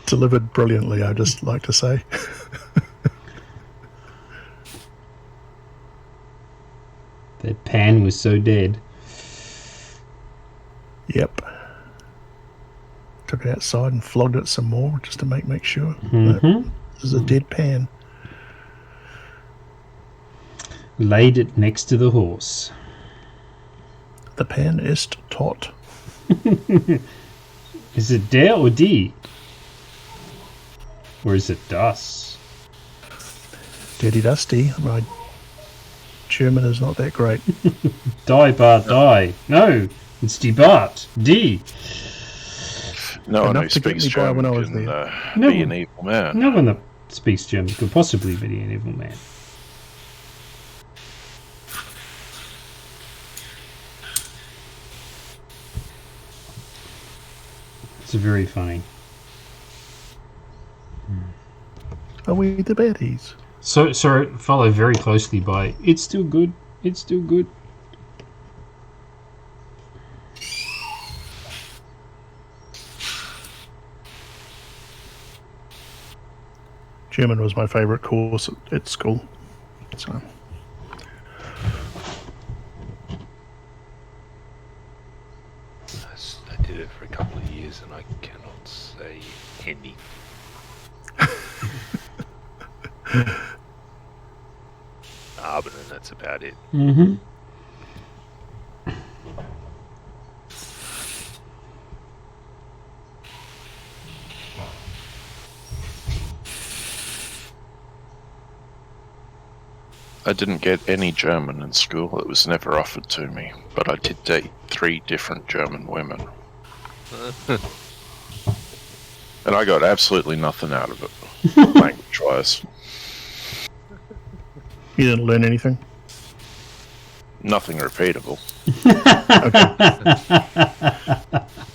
Delivered brilliantly, I'd just like to say. That pan was so dead. Yep. Took it outside and flogged it some more just to make sure. Mm-hmm. This is a dead pan. Laid it next to the horse. The pan ist tot. Is it der or die? Or is it das? Dirty Dusty. My German is not that great. Die, Bart, die. No, it's die Bart. Die. No one who Enough to get speaks me by when German I was can there. No. be an evil man. No one that speaks German could possibly be an evil man. It's very funny. Are we the baddies? So followed very closely by it's still good. It's still good. German was my favourite course at school. So I did it for a couple of years and I cannot say any. But then that's about it. Mm-hmm. I didn't get any German in school. It was never offered to me. But I did date 3 different German women. And I got absolutely nothing out of it, language-wise. you didn't learn anything? Nothing repeatable.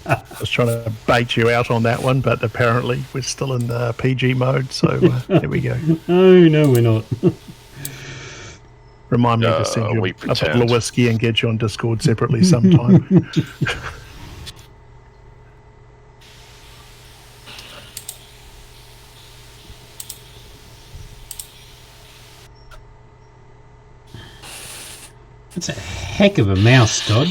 I was trying to bait you out on that one, but apparently we're still in the PG mode, so there we go. Oh no, we're not. Remind me to send you we a bottle pretend. of whiskey and get you on Discord separately sometime. That's a heck of a mouse, Todd.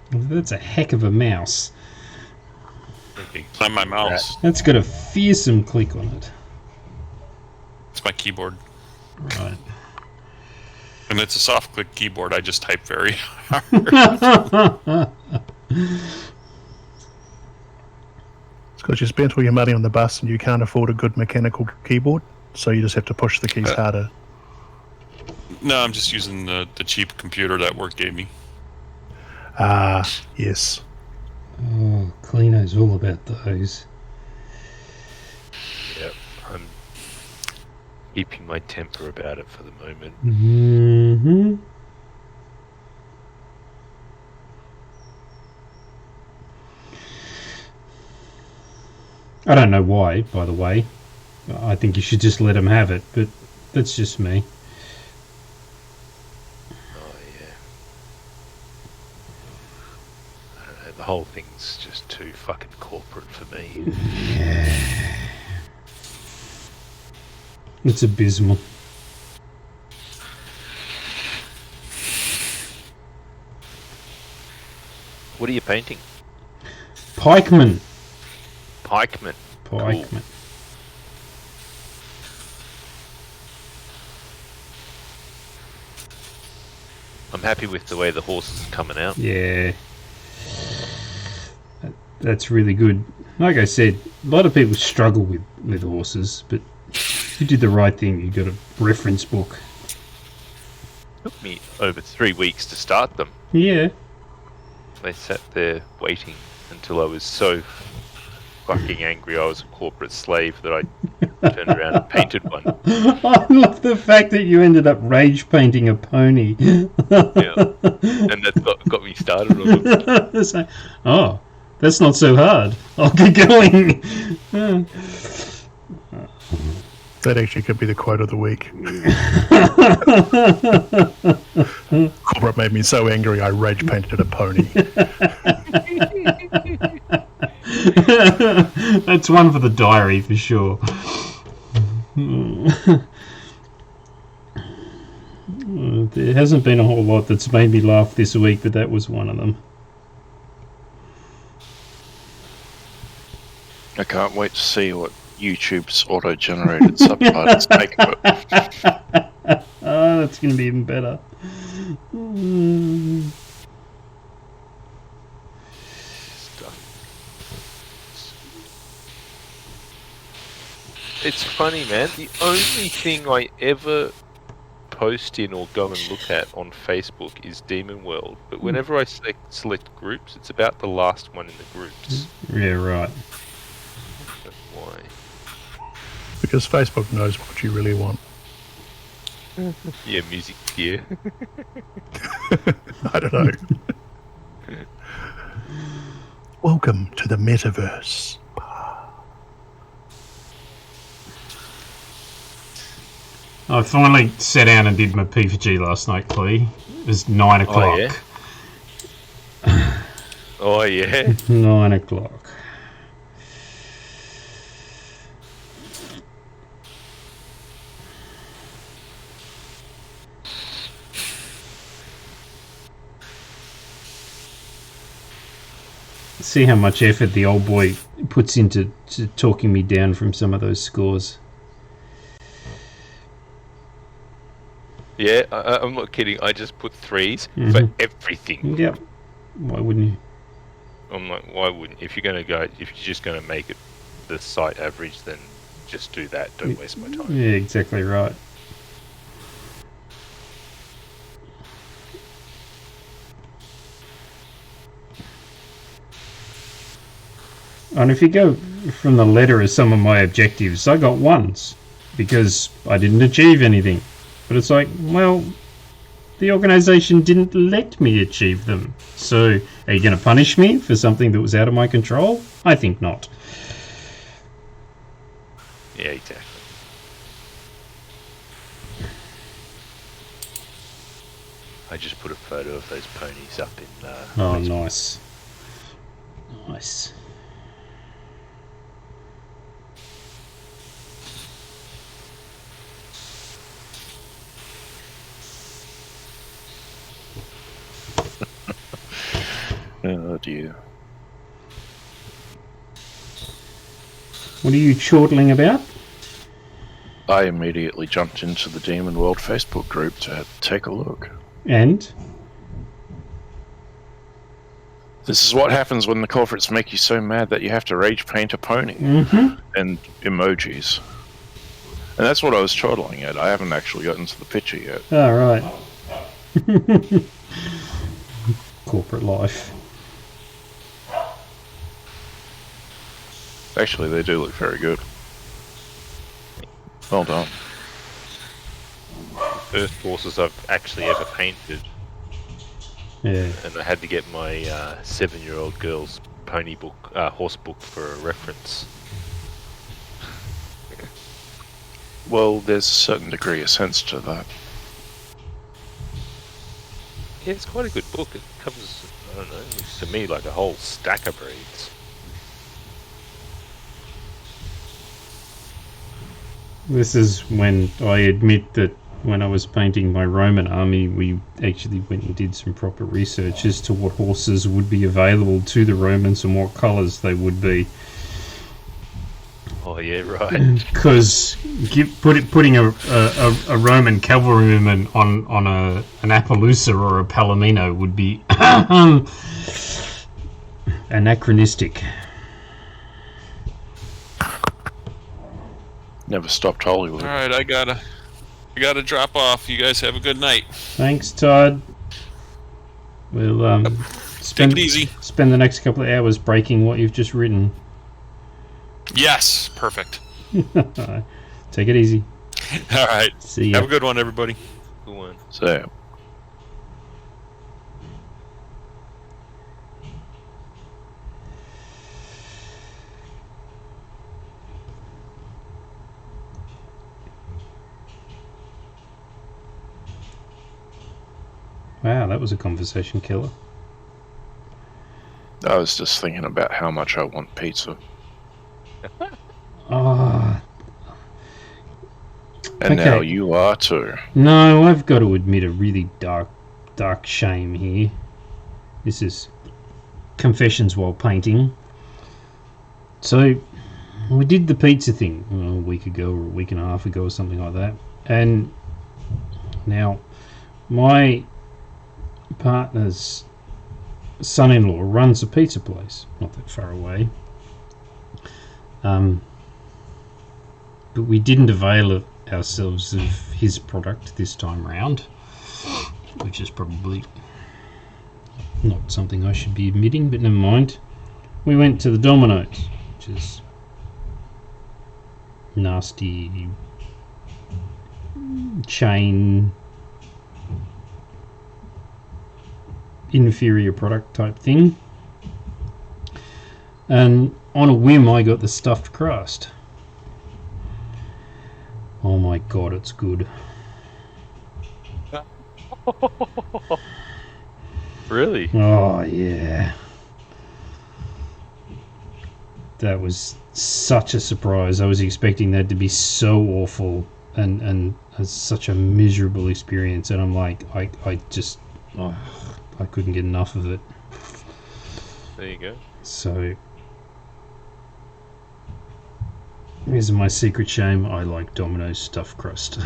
That's a heck of a mouse. It's not my mouse. That's got a fearsome click on it. It's my keyboard. Right. And it's a soft click keyboard. I just type very hard. It's because you spent all your money on the bus and you can't afford a good mechanical keyboard, so you just have to push the keys harder. No, I'm just using the cheap computer that work gave me. Ah, yes. Oh, Cleano's all about those. Yep, I'm keeping my temper about it for the moment. Mm-hmm. I don't know why, by the way. I think you should just let him have it, but that's just me. Oh yeah. I don't know, the whole thing's just too fucking corporate for me. It's abysmal. What are you painting? Pikeman. Pikeman. Pikeman. I'm happy with the way the horses are coming out. Yeah. That's really good. Like I said, a lot of people struggle with horses, but you did the right thing. You got a reference book. Took me over 3 weeks to start them. Yeah. They sat there waiting until I was so fucking angry I was a corporate slave that I turned around and painted one. I love the fact that you ended up rage painting a pony. Yeah. And that got me started on it. It's like, oh, that's not so hard. I'll get going. That actually could be the quote of the week. Corporate made me so angry I rage painted a pony. That's one for the diary for sure. There hasn't been a whole lot that's made me laugh this week, but that was one of them. I can't wait to see what YouTube's auto-generated subtitles make of it. Oh, that's going to be even better. It's funny, man. The only thing I ever post in or go and look at on Facebook is Demon World. But whenever I select groups, it's about the last one in the groups. Yeah, right. That's why. Because Facebook knows what you really want. Yeah, music gear. I don't know. Welcome to the metaverse. I finally sat down and did my P4G last night, Clee. It was 9 o'clock. Yeah? Oh, yeah? 9 o'clock. See how much effort the old boy puts into talking me down from some of those scores. Yeah, I'm not kidding. I just put 3s for everything. Yep. Why wouldn't you? I'm like, why wouldn't? If you're just going to make it the site average, then just do that. Don't waste my time. Yeah, exactly right. And if you go from the letter of some of my objectives, I got 1s because I didn't achieve anything. But it's like, well, the organisation didn't let me achieve them. So, are you going to punish me for something that was out of my control? I think not. Yeah, exactly. I just put a photo of those ponies up in. Oh, nice. Nice. Oh dear. What are you chortling about? I immediately jumped into the Demon World Facebook group to take a look. And? This is what happens when the corporates make you so mad that you have to rage paint a pony and emojis. And that's what I was chortling at. I haven't actually gotten to the picture yet. Oh, right. Corporate life. Actually, they do look very good. Well done. First horses I've actually ever painted. Yeah. And I had to get my 7-year-old girl's pony book, horse book for a reference. Well, there's a certain degree of sense to that. Yeah, it's quite a good book. It covers, I don't know, looks to me like a whole stack of breeds. This is when I admit that when I was painting my Roman army, we actually went and did some proper research as to what horses would be available to the Romans and what colours they would be. Oh, Oh yeah, right. Because putting a Roman cavalryman on an Appaloosa or a Palomino would be anachronistic. Never stopped Hollywood. All right, I gotta drop off. You guys have a good night. Thanks, Todd. We'll Take it easy. spend the next couple of hours breaking what you've just written. Yes, perfect. Take it easy. All right. See ya. Have a good one, everybody. Good one. So, Wow, that was a conversation killer. I was just thinking about how much I want pizza. Oh, And Okay. now you are too. no, I've got to admit a really dark shame here. This is confessions while painting. So, we did the pizza thing a week ago or a week and a half ago or something like that. And now, my partner's son-in-law runs a pizza place, not that far away. But we didn't avail ourselves of his product this time round, which is probably not something I should be admitting, but never mind. We went to the Domino's, which is nasty chain inferior product type thing, and on a whim I got the stuffed crust. Oh my god, it's good. Really? Oh yeah, that was such a surprise. I was expecting that to be so awful and such a miserable experience, and I'm like, I couldn't get enough of it. There you go. So here's my secret shame: I like Domino's stuffed crust.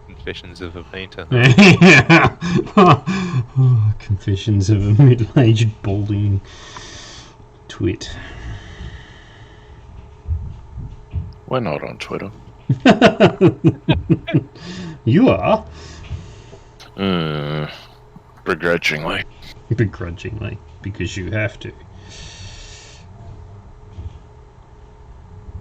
Confessions of a painter. Yeah. Oh, confessions of a middle-aged balding twit. We're not on Twitter. You are? Begrudgingly. Begrudgingly, because you have to.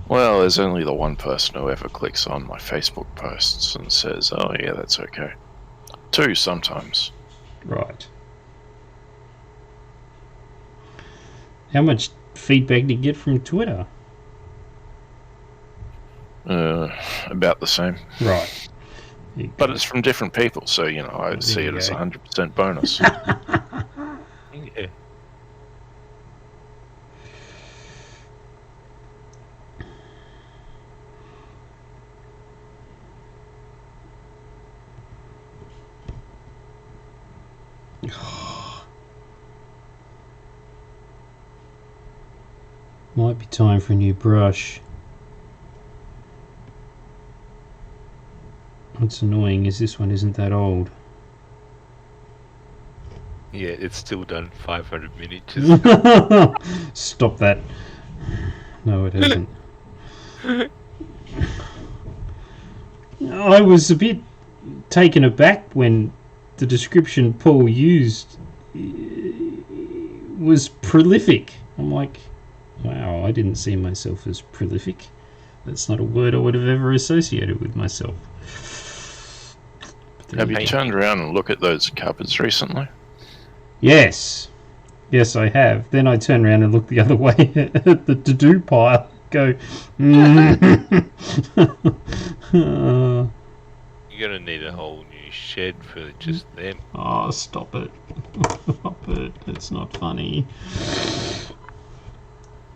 Well, there's only the one person who ever clicks on my Facebook posts and says, oh yeah, that's okay. Two sometimes. Right. How much feedback do you get from Twitter? About the same. Right. But it's from different people, so, you know, I There see you it as go. 100% bonus. Yeah. Might be time for a new brush. What's annoying is this one isn't that old. Yeah, it's still done 500 miniatures. Stop that. No, it hasn't. I was a bit taken aback when the description Paul used was prolific. I'm like, wow, I didn't see myself as prolific. That's not a word I would have ever associated with myself. But Have you Painting. turned around and looked at those cupboards recently? Yes. Yes, I have. Then I turn around and look the other way at the to-do pile. Go, You're gonna need a whole new shed for just them. oh, stop it. Stop it. It's not funny.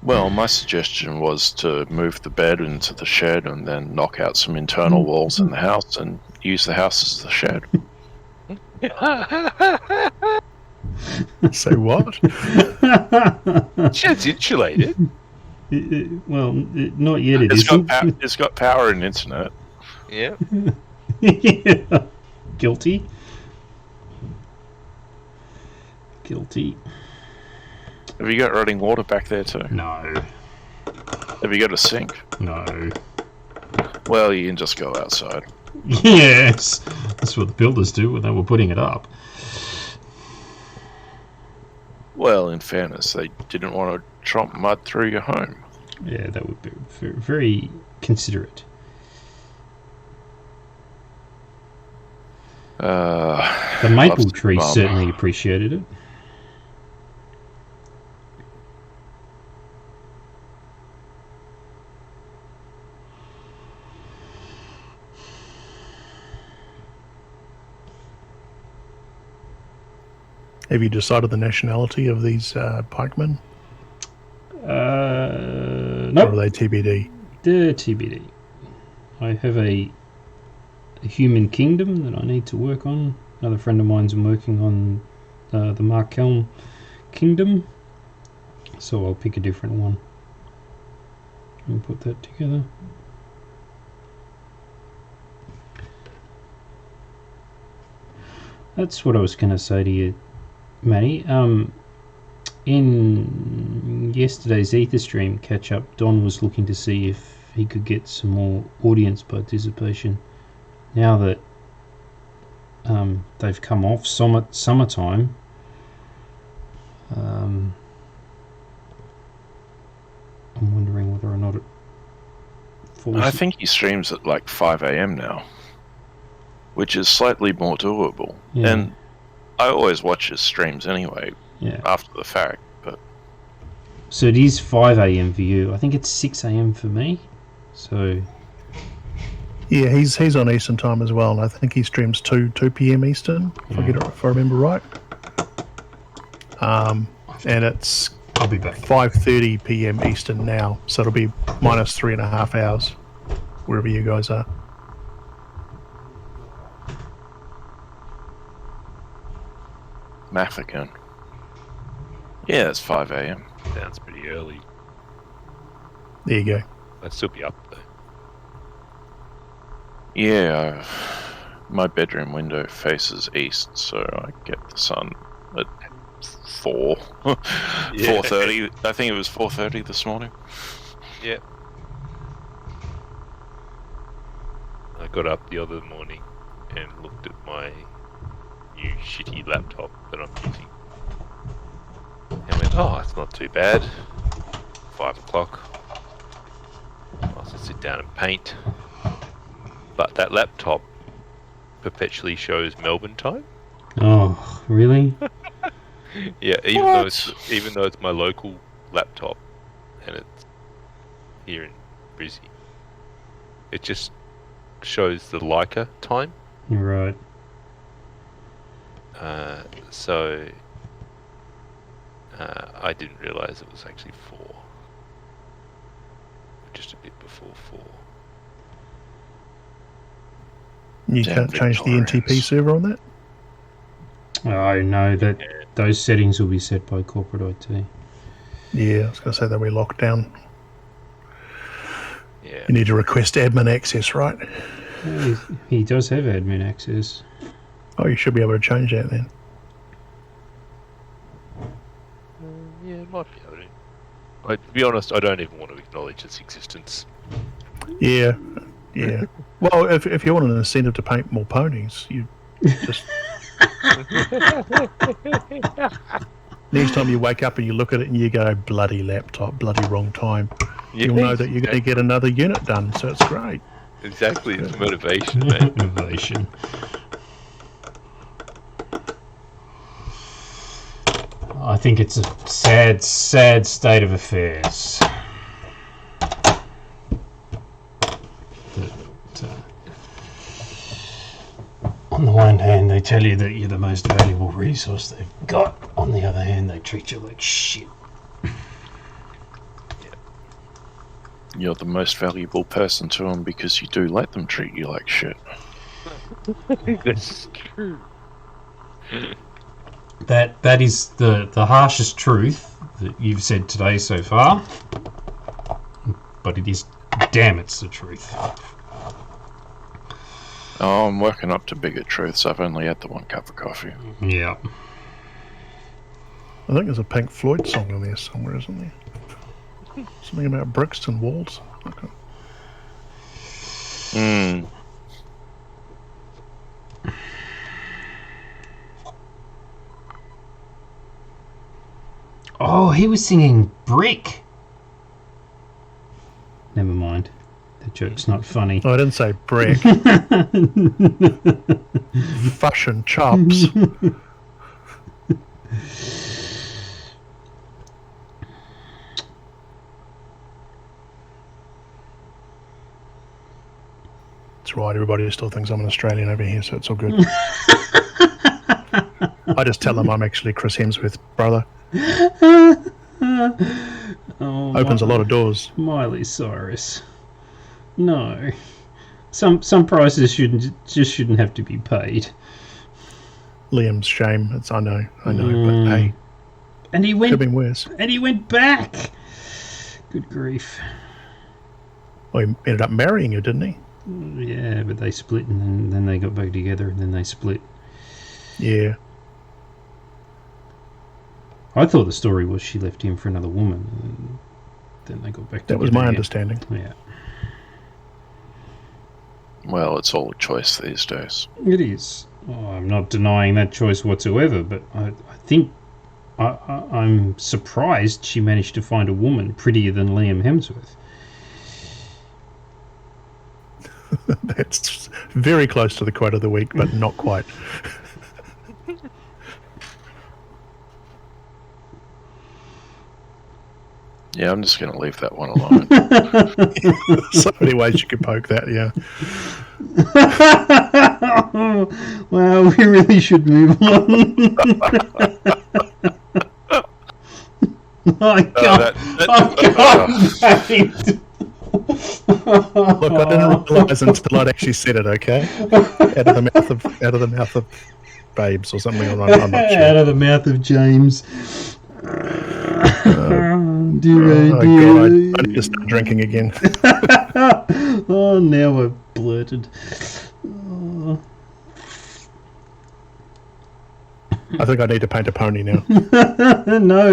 Well, my suggestion was to move the bed into the shed and then knock out some internal walls in the house and use the house as the shed. Say what? Shed's insulated. Not yet. It It's isn't. it's got power and internet. Yeah. Yeah. Guilty. Have you got running water back there too? No. Have you got a sink? No. Well, you can just go outside. Yes. That's what the builders do when they were putting it up. Well, in fairness, they didn't want to tromp mud through your home. Yeah, that would be very considerate. The maple loves tree mum. certainly appreciated it. Have you decided the nationality of these pikemen? Or Nope. are they TBD? They're TBD. I have a human kingdom that I need to work on. Another friend of mine's working on the Markelm kingdom, so I'll pick a different one and put that together. That's what I was going to say to you, Matty. In yesterday's Ether stream catch up, Don was looking to see if he could get some more audience participation. Now that they've come off summertime, I'm wondering whether or not it falls. I think he streams at like 5 a.m. now, which is slightly more doable. Yeah. And I always watch his streams anyway, Yeah. after the fact. But So it is 5 a.m. for you. I think it's 6 a.m. for me. So Yeah, he's on Eastern time as well, and I think he streams 2 p.m. Eastern, if I remember right. And it's I'll be back. 5:30 p.m. Eastern now, so it'll be minus 3.5 hours wherever you guys are. math again. Yeah, it's 5 a.m. Sounds pretty early. There you go. I'd still be up though. Yeah, my bedroom window faces east, so I get the sun at 4. 4:30. I think it was 4:30 this morning. Yeah. I got up the other morning and looked at my new shitty laptop that I'm using. And went, oh, it's not too bad. 5 o'clock. I'll just sit down and paint. But that laptop perpetually shows Melbourne time. Oh, really? Yeah, even though it's my local laptop and it's here in Brizzy, it just shows the Leica time. You're right. So I didn't realise it was actually 4. Just a bit before 4. You Damn can't change the Victorians. NTP server on that? I know that those settings will be set by corporate IT. Yeah, I was going to say they'll be locked down. Yeah. You need to request admin access, right? He does have admin access. Oh, you should be able to change that then. Yeah, it might be able to. To be honest, I don't even want to acknowledge its existence. Yeah, yeah. Well, if you want an incentive to paint more ponies, you just... Next time you wake up and you look at it and you go, bloody laptop, bloody wrong time, you'll know that you're going to get another unit done, so it's great. Exactly, it's motivation, man. Innovation. I think it's a sad, sad state of affairs. On the one hand, they tell you that you're the most valuable resource they've got. On the other hand, they treat you like shit. You're the most valuable person to them because you do let them treat you like shit. This is true. That is the harshest truth that you've said today so far. But it is, damn, it's the truth. Oh, I'm working up to bigger truths. I've only had the 1 cup of coffee. Yeah. I think there's a Pink Floyd song in there somewhere, isn't there? Something about bricks and walls. Okay. Oh, he was singing Brick. Never mind. The joke's not funny. Oh, I didn't say brick. Fush and chops. That's right, everybody still thinks I'm an Australian over here, so it's all good. I just tell them I'm actually Chris Hemsworth's brother. Opens a lot of doors. Miley Cyrus. No. Some prices shouldn't have to be paid. Liam's shame. I know, but hey. And he Could have went been worse. and he went back. Good grief. Well, he ended up marrying you, didn't he? Yeah, but they split and then they got back together and then they split. Yeah. I thought the story was she left him for another woman and then they got back together. That was my again. understanding. Yeah. Well, it's all a choice these days. It is. Oh, I'm not denying that choice whatsoever, but I think I'm surprised she managed to find a woman prettier than Liam Hemsworth. That's very close to the quote of the week, but not quite. Yeah, I'm just going to leave that one alone. So many ways you could poke that, yeah. Well, we really should move on. I can't. Look, I didn't realise until I'd actually said it, okay? Out of the mouth of babes or something, I'm not sure. Out of the mouth of James. Dear, Oh, God, I need to start drinking again. Oh, now I've blurted. Oh. I think I need to paint a pony now. No,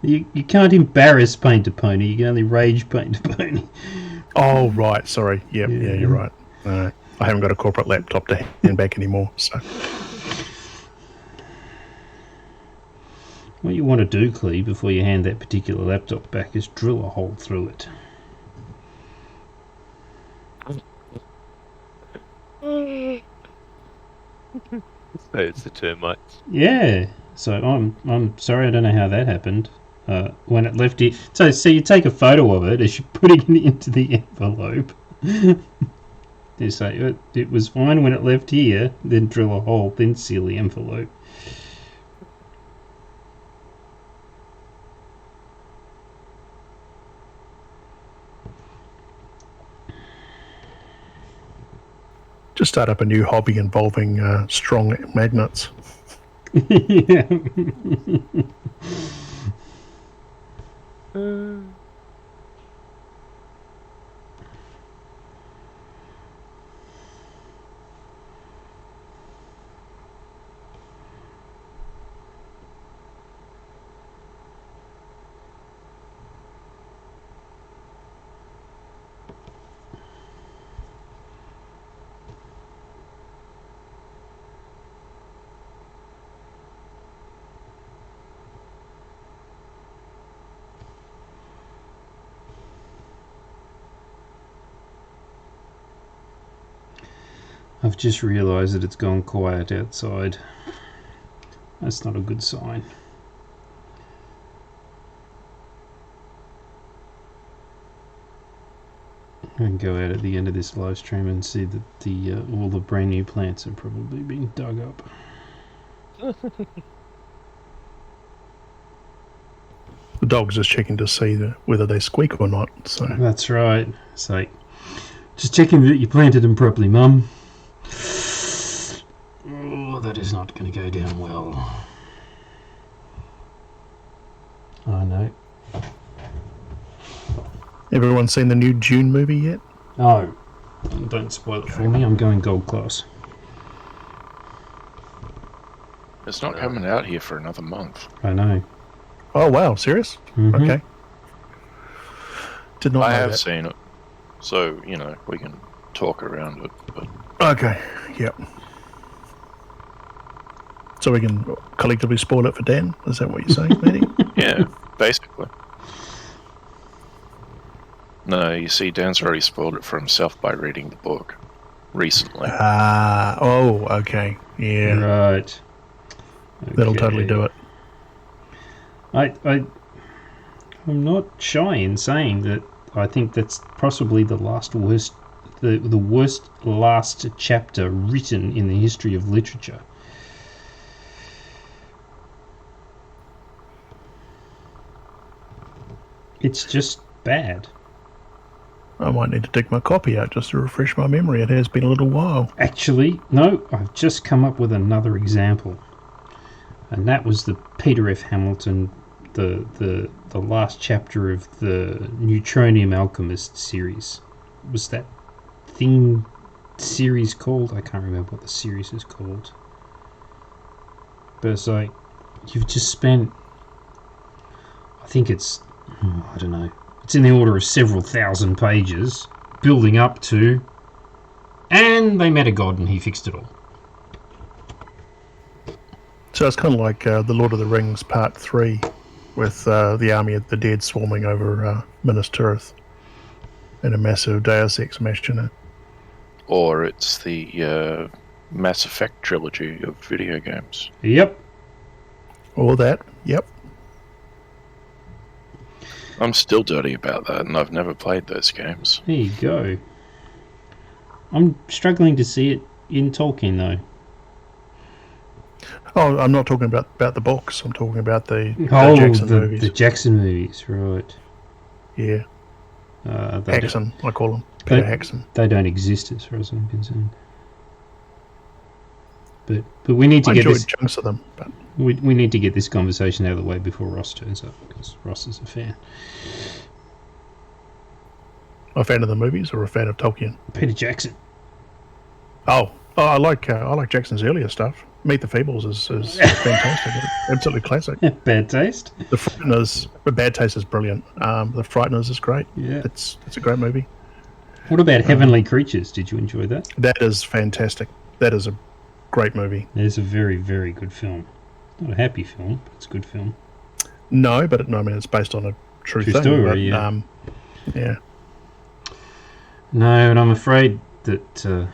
you can't embarrass Paint a Pony. You can only rage Paint a Pony. Oh, right, sorry. Yep, yeah, you're right. I haven't got a corporate laptop to hand back anymore, so... What you want to do, Clee, before you hand that particular laptop back is drill a hole through it. So it's the termites. Yeah. So I'm sorry, I don't know how that happened. When it left here, so you take a photo of it as you're putting it into the envelope. You say it was fine when it left here, then drill a hole, then seal the envelope. Just start up a new hobby involving strong magnets. Yeah. I've just realised that it's gone quiet outside. That's not a good sign. I can go out at the end of this live stream and see that all the brand new plants have probably been dug up. The dog's just checking to see whether they squeak or not. So That's right. It's like, just checking that you planted them properly, Mum. Oh, that it is not going to go down well. I know. Everyone seen the new Dune movie yet? No, don't spoil it for me. I'm going gold class. It's not coming out here for another month. I know. Oh wow, serious? Mhm. Okay. Did not I know have that. seen it, so we can talk around it. But Okay, yep. So we can collectively spoil it for Dan? Is that what you're saying, Matty? yeah, basically. No, you see, Dan's already spoiled it for himself by reading the book recently. Okay. Yeah, Right. that'll totally do it. I'm not shy in saying that I think that's possibly the worst last chapter written in the history of literature. It's just bad. I might need to dig my copy out just to refresh my memory. It has been a little while. Actually, no, I've just come up with another example. And that was the Peter F. Hamilton, the last chapter of the Neutronium Alchemist series. Was that thing series called? I can't remember what the series is called. But it's like, you've just spent, I think it's, I don't know, it's in the order of several thousand pages building up to, and they met a god and he fixed it all. So it's kind of like the Lord of the Rings Part 3 with the army of the dead swarming over Minas Tirith in a massive Deus Ex Machina. Or it's the Mass Effect trilogy of video games. Yep. All that, yep. I'm still dirty about that, and I've never played those games. There you go. I'm struggling to see it in Tolkien, though. Oh, I'm not talking about the books. I'm talking about the Jackson movies. The Jackson movies, right. Yeah, They Haxon, I call him. Peter They- Haxon. They don't exist as far as I'm concerned. But we need to I get enjoyed this. chunks of them, but We need to get this conversation out of the way before Ross turns up, because Ross is a fan. a fan of the movies or a fan of Tolkien. Peter Jackson. Oh, I like Jackson's earlier stuff. Meet the Feebles is fantastic. Absolutely classic. Bad taste. The Frighteners, but Bad Taste is brilliant. The Frighteners is great. Yeah. It's a great movie. What about Heavenly Creatures? Did you enjoy that? That is fantastic. That is a great movie. It's a very, very good film. Not a happy film, but it's a good film. No, I mean it's based on a true thing. story, but, yeah. Yeah. No, and I'm afraid that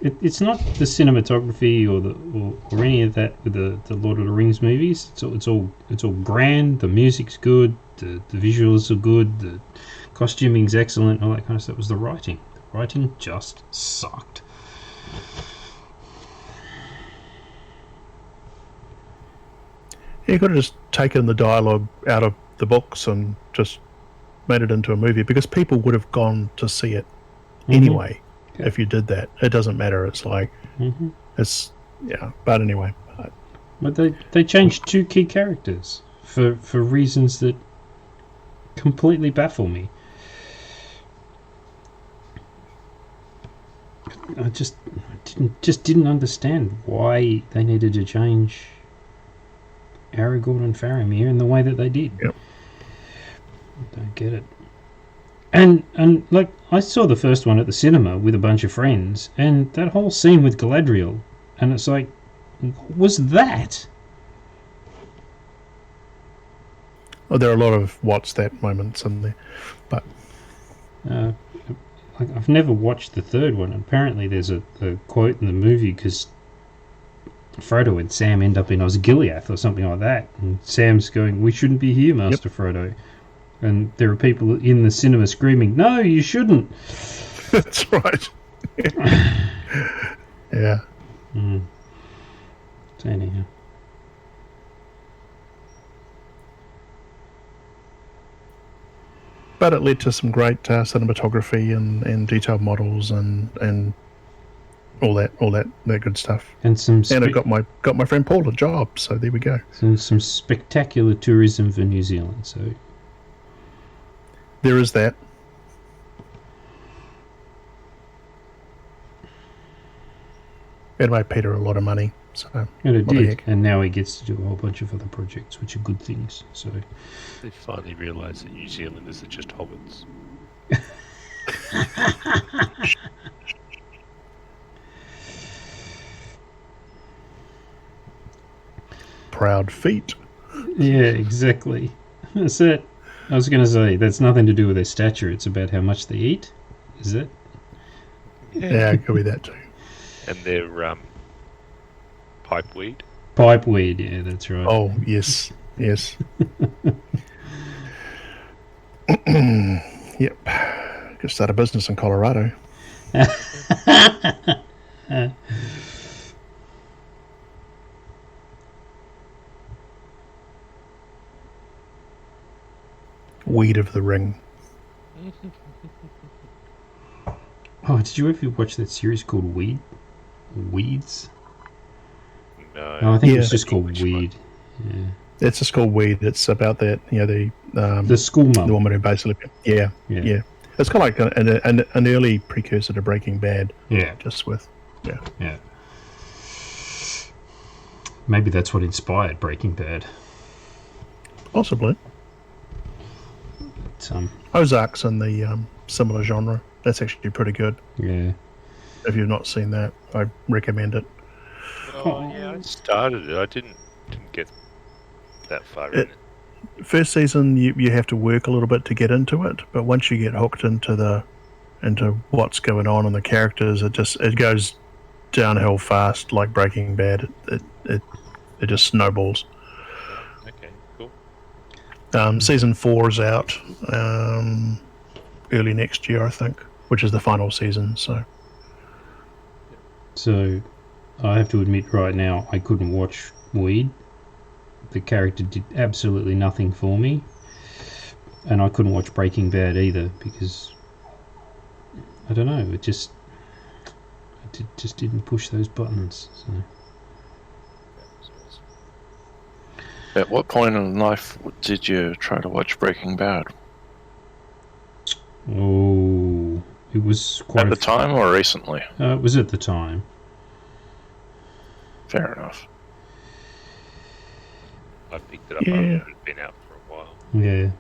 it's not the cinematography or any of that with the Lord of the Rings movies. It's all grand. The music's good. The visuals are good. The costuming's excellent. All that kind of stuff. It was the writing. The writing just sucked. You could have just taken the dialogue out of the books and just made it into a movie because people would have gone to see it anyway. Yeah. If you did that, it doesn't matter. It's like it's But anyway, But they changed two key characters for reasons that completely baffle me. I just didn't understand why they needed to change Aragorn and Faramir in the way that they did. Yep. I don't get it. And like, I saw the first one at the cinema with a bunch of friends, and that whole scene with Galadriel, and it's like, what was that? there are a lot of what's that moments in there. But Like, I've never watched the third one. Apparently there's a quote in the movie because Frodo and Sam end up in Osgiliath or something like that, and Sam's going, "We shouldn't be here, Master Frodo." And there are people in the cinema screaming, "No, you shouldn't." that's right. Yeah. So anyhow. But it led to some great cinematography and detailed models and all that good stuff. And some And I got my friend Paul a job, so there we go. some spectacular tourism for New Zealand. So There is that. It made Peter a lot of money, so and it what the did, heck. and now he gets to do a whole bunch of other projects, which are good things. So They finally realise that New Zealanders are just hobbits. Proud feet. yeah, exactly. That's it. I was going to say that's nothing to do with their stature. It's about how much they eat. Is it? Yeah, it could be that too. And their pipe weed. Pipeweed. Yeah, that's right. Oh, yes. Yes. Yep. Could start a business in Colorado. Weed of the ring. Oh, did you ever watch that series called Weeds? No. No, I think it Yeah. was just called Which one? Weed. Yeah. It's just called Weed. It's about that, The school mum. the woman who basically, yeah. It's kind of like an early precursor to Breaking Bad, Yeah. just with, Yeah. Maybe that's what inspired Breaking Bad. possibly. But, Ozark's in the similar genre. That's actually pretty good. yeah. If you've not seen that, I recommend it. Oh, yeah, I started it. I didn't get that far in It- it. First season, you have to work a little bit to get into it, but once you get hooked into what's going on and the characters, it goes downhill fast, like Breaking Bad. It just snowballs. Okay, cool. Season 4 is out early next year, I think, which is the final season. So, I have to admit right now, I couldn't watch Weed. The character did absolutely nothing for me. And I couldn't watch Breaking Bad either because, I don't know, it just didn't push those buttons. So. At what point in life did you try to watch Breaking Bad? Oh, it was quite At the time or recently? It was at the time. Fair enough. I picked it up Yeah. after it had been out for a while. Yeah.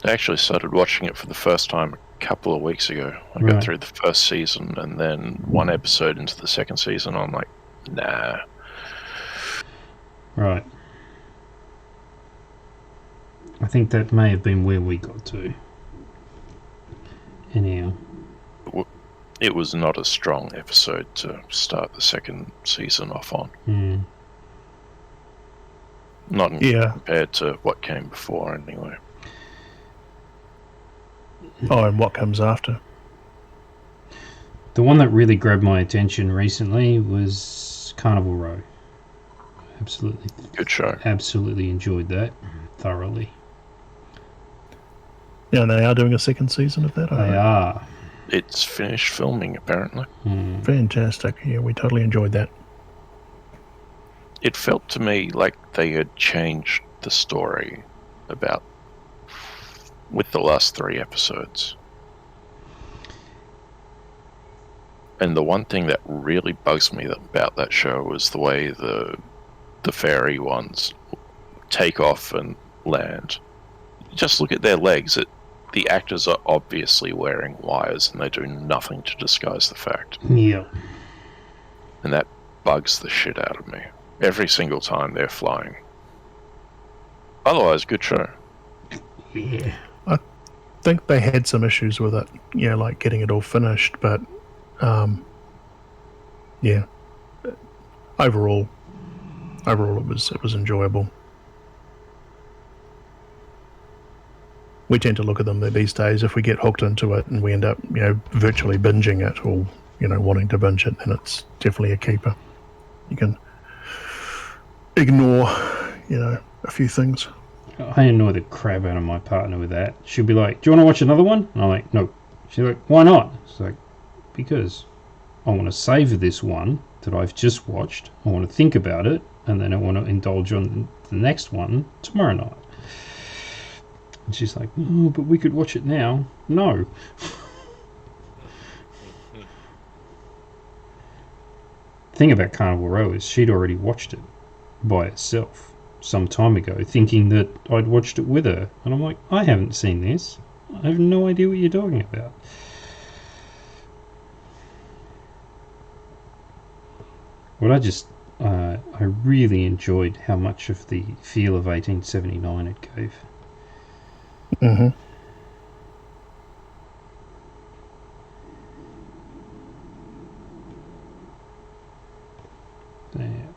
I actually started watching it for the first time a couple of weeks ago. I Right. got through the first season and then one episode into the second season, I'm like, nah. Right. I think that may have been where we got to. Anyhow. It was not a strong episode to start the second season off on. Hmm. Not Yeah. compared to what came before, anyway. Oh, and what comes after? The one that really grabbed my attention recently was Carnival Row. Good show. Absolutely enjoyed that thoroughly. Yeah, and they are doing a second season of that. They are. It's finished filming, apparently. Hmm. Fantastic. Yeah, we totally enjoyed that. It felt to me like they had changed the story with the last 3 episodes. And the one thing that really bugs me about that show was the way the fairy ones take off and land. Just look at their legs. The actors are obviously wearing wires and they do nothing to disguise the fact. Yeah. And that bugs the shit out of me. Every single time they're flying. Otherwise, good show. Yeah. I think they had some issues with it, like getting it all finished, but yeah. Overall it was enjoyable. We tend to look at them these days. If we get hooked into it and we end up, virtually binging it or, wanting to binge it, then it's definitely a keeper. You can ignore, a few things. I annoy the crap out of my partner with that. She'll be like, "Do you want to watch another one?" And I'm like, "No." She's like, "Why not?" It's like, "Because I want to savour this one that I've just watched. I want to think about it, and then I want to indulge on the next one tomorrow night. And she's like, "Oh, but we could watch it now." No. The thing about Carnival Row is she'd already watched it by herself some time ago, thinking that I'd watched it with her. And I'm like, I haven't seen this. I have no idea what you're talking about. But I really enjoyed how much of the feel of 1879 it gave. Mm-hmm. There.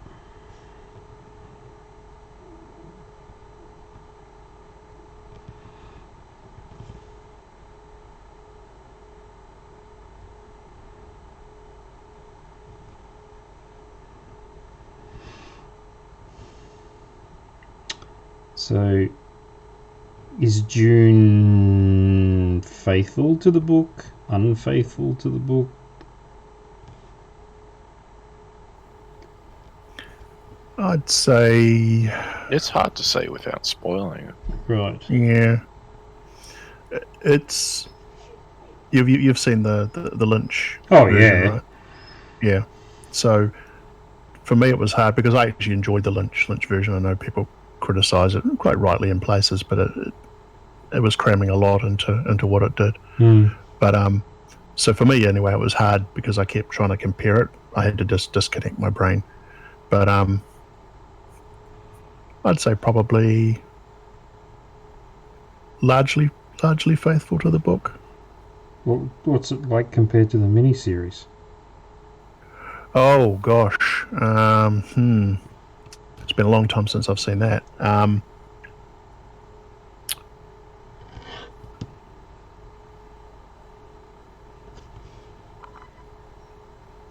So, is June faithful to the book? Unfaithful to the book? I'd say, It's hard to say without spoiling it. Right. yeah. It's you've seen the Lynch. Oh, version, yeah. right? Yeah. So for me, it was hard because I actually enjoyed the Lynch version. I know people criticise it quite rightly in places, but it was cramming a lot into what it did. But so for me anyway, it was hard because I kept trying to compare it. I had to just disconnect my brain. But I'd say probably largely faithful to the book. What's it like compared to the miniseries? Oh gosh, it's been a long time since I've seen that.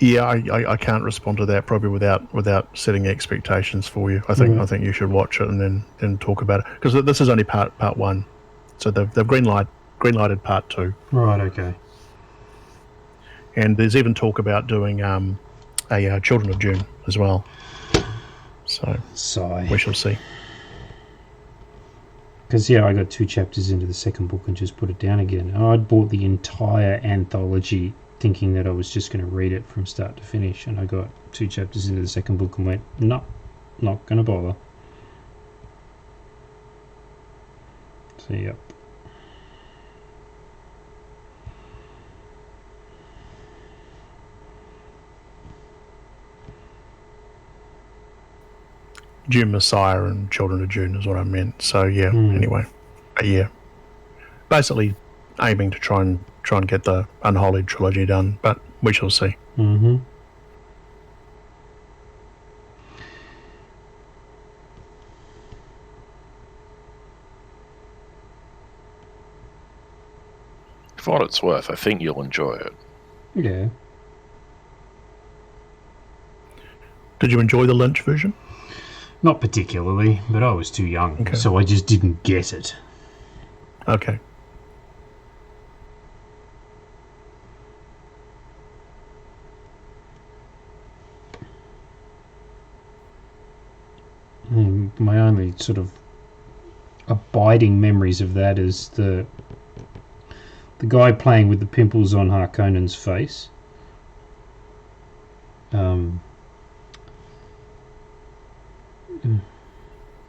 Yeah, I can't respond to that probably without setting expectations for you. I think you should watch it and then talk about it because this is only part one, so they've greenlighted part two. Right. Okay. And there's even talk about doing a Children of June as well. So Sigh. we shall see. Because, I got 2 chapters into the second book and just put it down again. And I'd bought the entire anthology thinking that I was just going to read it from start to finish. And I got 2 chapters into the second book and went, no, not going to bother. So, yep. June Messiah and Children of June is what I meant. So yeah, anyway. But yeah. Basically aiming to try and get the Unholy trilogy done, but we shall see. Mm-hmm. For what it's worth, I think you'll enjoy it. Yeah. Did you enjoy the Lynch version? Not particularly, but I was too young, Okay. so I just didn't get it. Okay. My only sort of abiding memories of that is the guy playing with the pimples on Harkonnen's face.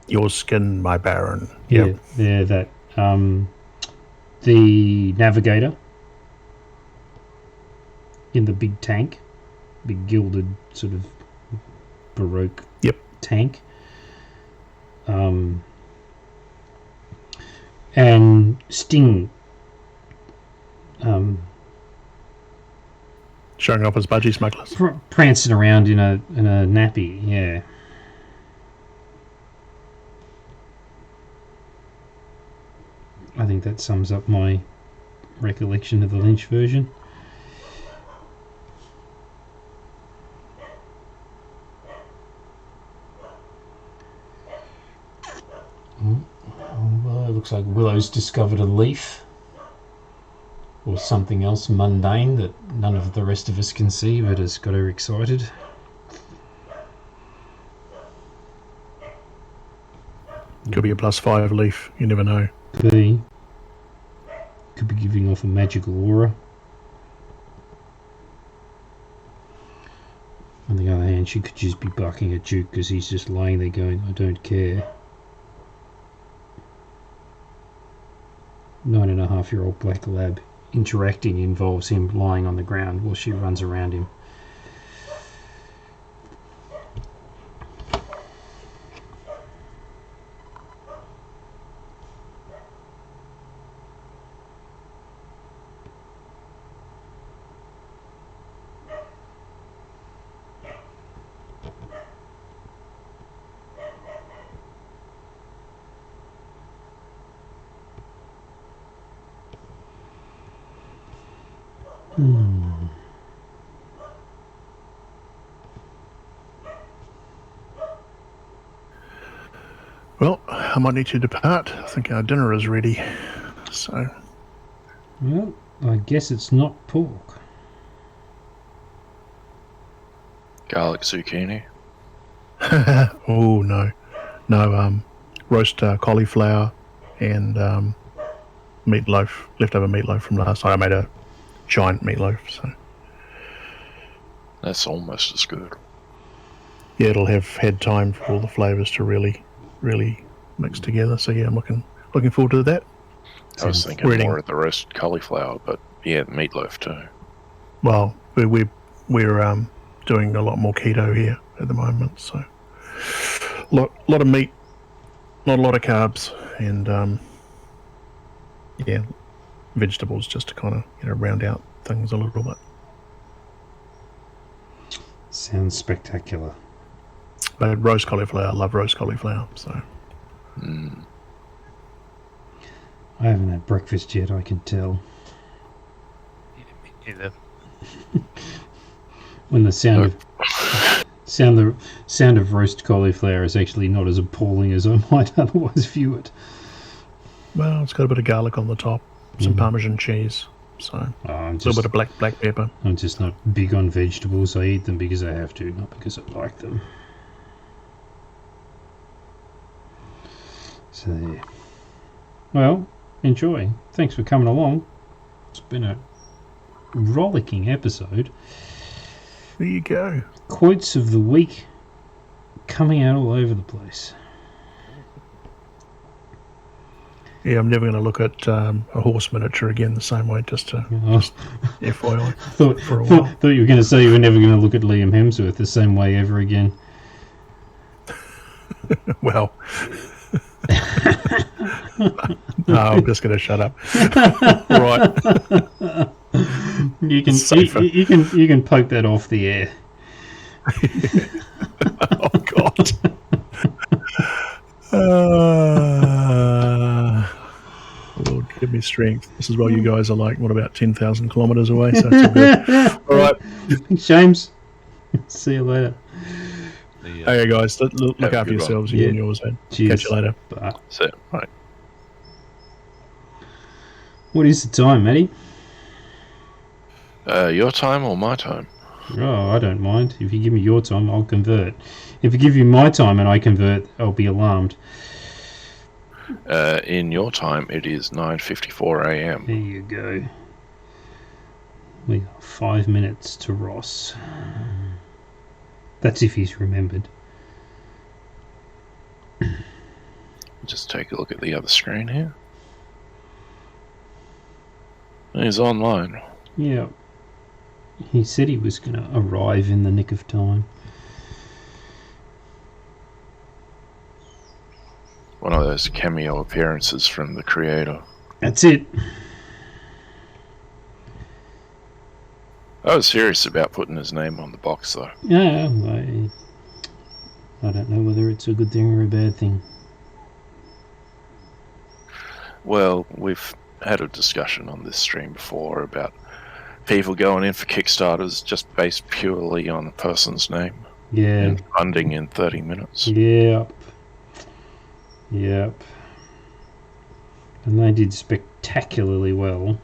Your Skin, My Baron. Yeah, that. The navigator in the big tank, big gilded sort of Baroque tank. And Sting Showing off as budgie smugglers. prancing around in a nappy, yeah. I think that sums up my recollection of the Lynch version. Well, it looks like Willow's discovered a leaf. or something else mundane that none of the rest of us can see but has got her excited. Could be a +5 leaf. You never know. Could be giving off a magical aura. On the other hand, she could just be bucking at Duke because he's just laying there going, I don't care. 9.5-year-old black lab interacting involves him lying on the ground while she runs around him. Well, I might need to depart. I think our dinner is ready. So, Well, I guess it's not pork. Garlic zucchini. oh no, roast cauliflower and meatloaf, leftover meatloaf from last night. I made a giant meatloaf, so That's almost as good. yeah, it'll have had time for all the flavours to really mix together. So yeah, I'm looking forward to that. I was thinking Reading. more of the roast cauliflower, but yeah, meatloaf too. Well, we're doing a lot more keto here at the moment, so lot of meat, not a lot of carbs, and yeah, vegetables just to kind of round out things a little bit. Sounds spectacular. But roast cauliflower, I love roast cauliflower. So I haven't had breakfast yet, I can tell. Either. When the sound of roast cauliflower is actually not as appalling as I might otherwise view it. well, it's got a bit of garlic on the top, some Parmesan cheese, so a little bit of black pepper. I'm just not big on vegetables. I eat them because I have to, not because I like them. So there. Well, enjoy. Thanks for coming along. It's been a rollicking episode. There you go. Quotes of the week coming out all over the place. Yeah, I'm never going to look at a horse miniature again the same way, just to FYI. Thought for a while. thought you were going to say you were never going to look at Liam Hemsworth the same way ever again. Well, no, I'm just going to shut up. Right. You can Safer. you can poke that off the air. Oh God. Lord, give me strength. This is why you guys are like, what, about 10,000 kilometres away? So it's all good. All right. James, see you later. Okay, guys, look Have a after good yourselves, one. you Yeah. and yours. And Cheers. catch you later. Bye. That's it. Right. What is the time, Matty? Your time or my time? Oh, I don't mind. If you give me your time, I'll convert. If you give you my time and I convert, I'll be alarmed. In your time, it is 9:54 a.m. There you go. We got 5 minutes to Ross. That's if he's remembered. Just take a look at the other screen here. He's online. Yeah. He said he was going to arrive in the nick of time. One of those cameo appearances from the creator. That's it. I was serious about putting his name on the box, though. Yeah, I don't know whether it's a good thing or a bad thing. Well, we've had a discussion on this stream before about people going in for Kickstarters just based purely on a person's name Yeah. and funding in 30 minutes. Yep. And they did spectacularly well.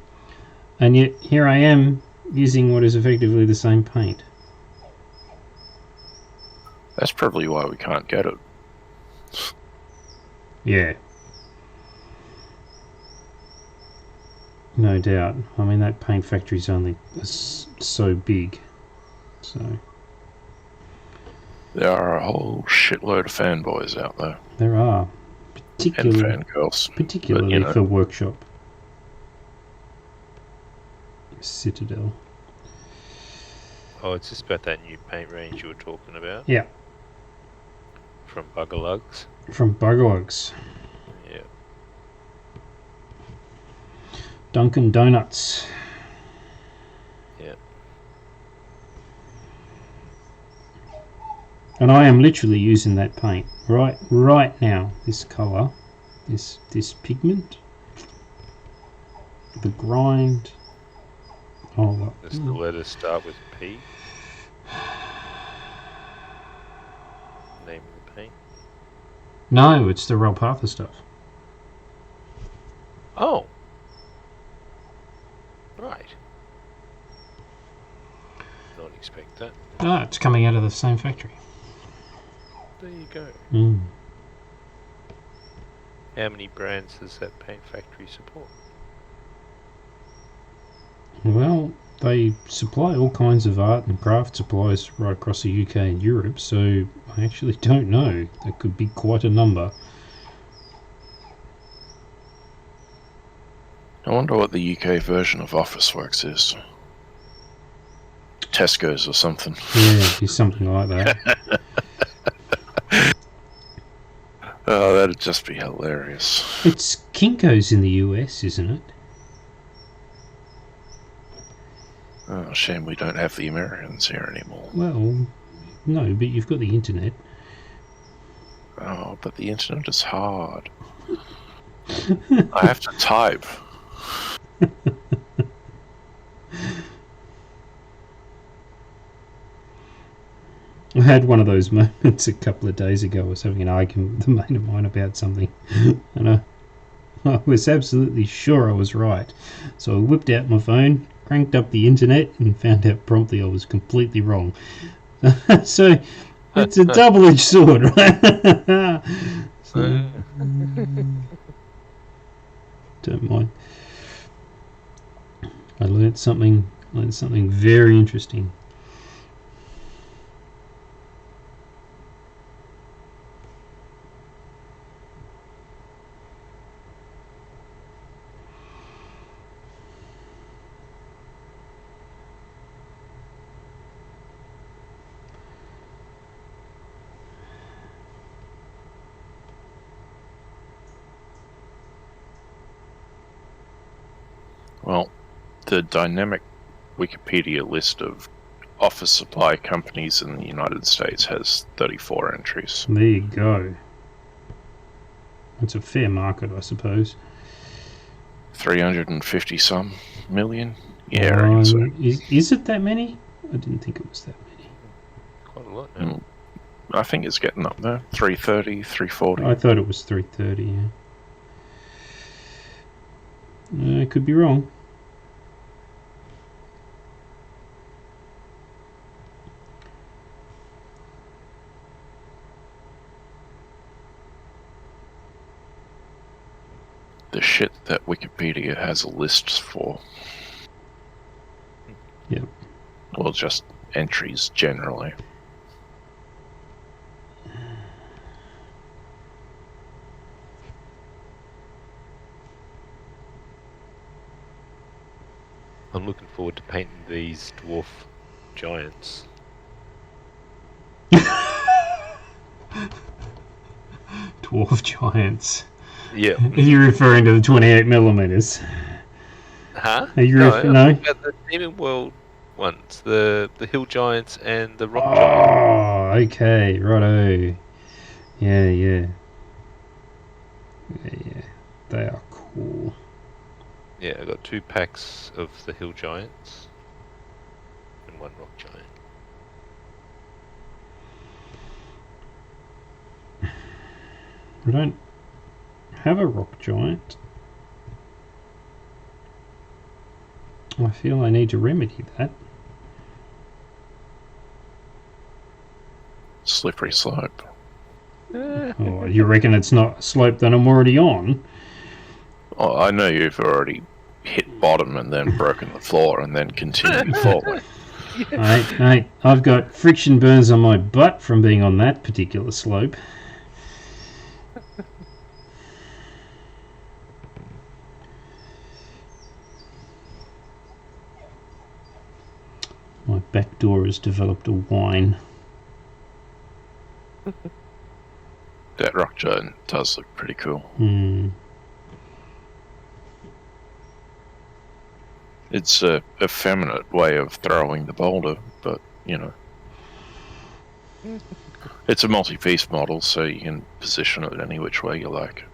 And yet here I am using what is effectively the same paint. That's probably why we can't get it. Yeah. No doubt. I mean, that paint factory's only so big. So There are a whole shitload of fanboys out there. there are. And Particularly fangirls. Particularly But, you know, for Workshop. Citadel. Oh, it's just about that new paint range you were talking about. Yeah. From Buggerlugs. From Buggerlugs. Yeah. Dunkin' Donuts. Yeah. And I am literally using that paint right now. This colour, this pigment, the grind. Oh, Does the letters start with P? Name of the paint. no, it's the Relpatha stuff. Oh. Right. Not expect that. Ah, it's coming out of the same factory. There you go. Mm. How many brands does that paint factory support? Well, they supply all kinds of art and craft supplies right across the UK and Europe, so I actually don't know. There could be quite a number. I wonder what the UK version of Officeworks is. Tesco's or something. Yeah, it'd be something like that. Oh, that'd just be hilarious. It's Kinko's in the US, isn't it? Oh, shame we don't have the Americans here anymore. Well, no, but you've got the internet. Oh, but the internet is hard. I have to type. I had one of those moments a couple of days ago. I was having an argument with a mate of mine about something, and I was absolutely sure I was right. So I whipped out my phone, cranked up the internet, and found out promptly I was completely wrong. So it's a double-edged sword, right? So, don't mind. I learned something very interesting. Well, the dynamic Wikipedia list of office supply companies in the United States has 34 entries. There you go. That's a fair market, I suppose. 350 some million? Yeah, I reckon so. Is it that many? I didn't think it was that many. Quite a lot now. I think it's getting up there. 330, 340. I thought it was 330, yeah. I could be wrong. The shit that Wikipedia has a list for. Yep. Well, just entries generally. I'm looking forward to painting these dwarf giants. Dwarf giants. Yeah. Are you referring to the 28 millimeters? Huh? Are you No, no? about the Demon World ones, the hill giants and the rock giants. Oh, okay, righto. Yeah. They are cool. Yeah, I got 2 packs of the hill giants and 1 rock giant. We don't have a rock giant. I feel I need to remedy that. Slippery slope. Oh, you reckon it's not a slope that I'm already on? Oh, I know you've already hit bottom and then broken the floor and then continued falling. Mate, I've got friction burns on my butt from being on that particular slope. My back door has developed a whine. That rock giant does look pretty cool. Hmm. It's a effeminate way of throwing the boulder, but, you know. It's a multi-piece model, so you can position it any which way you like.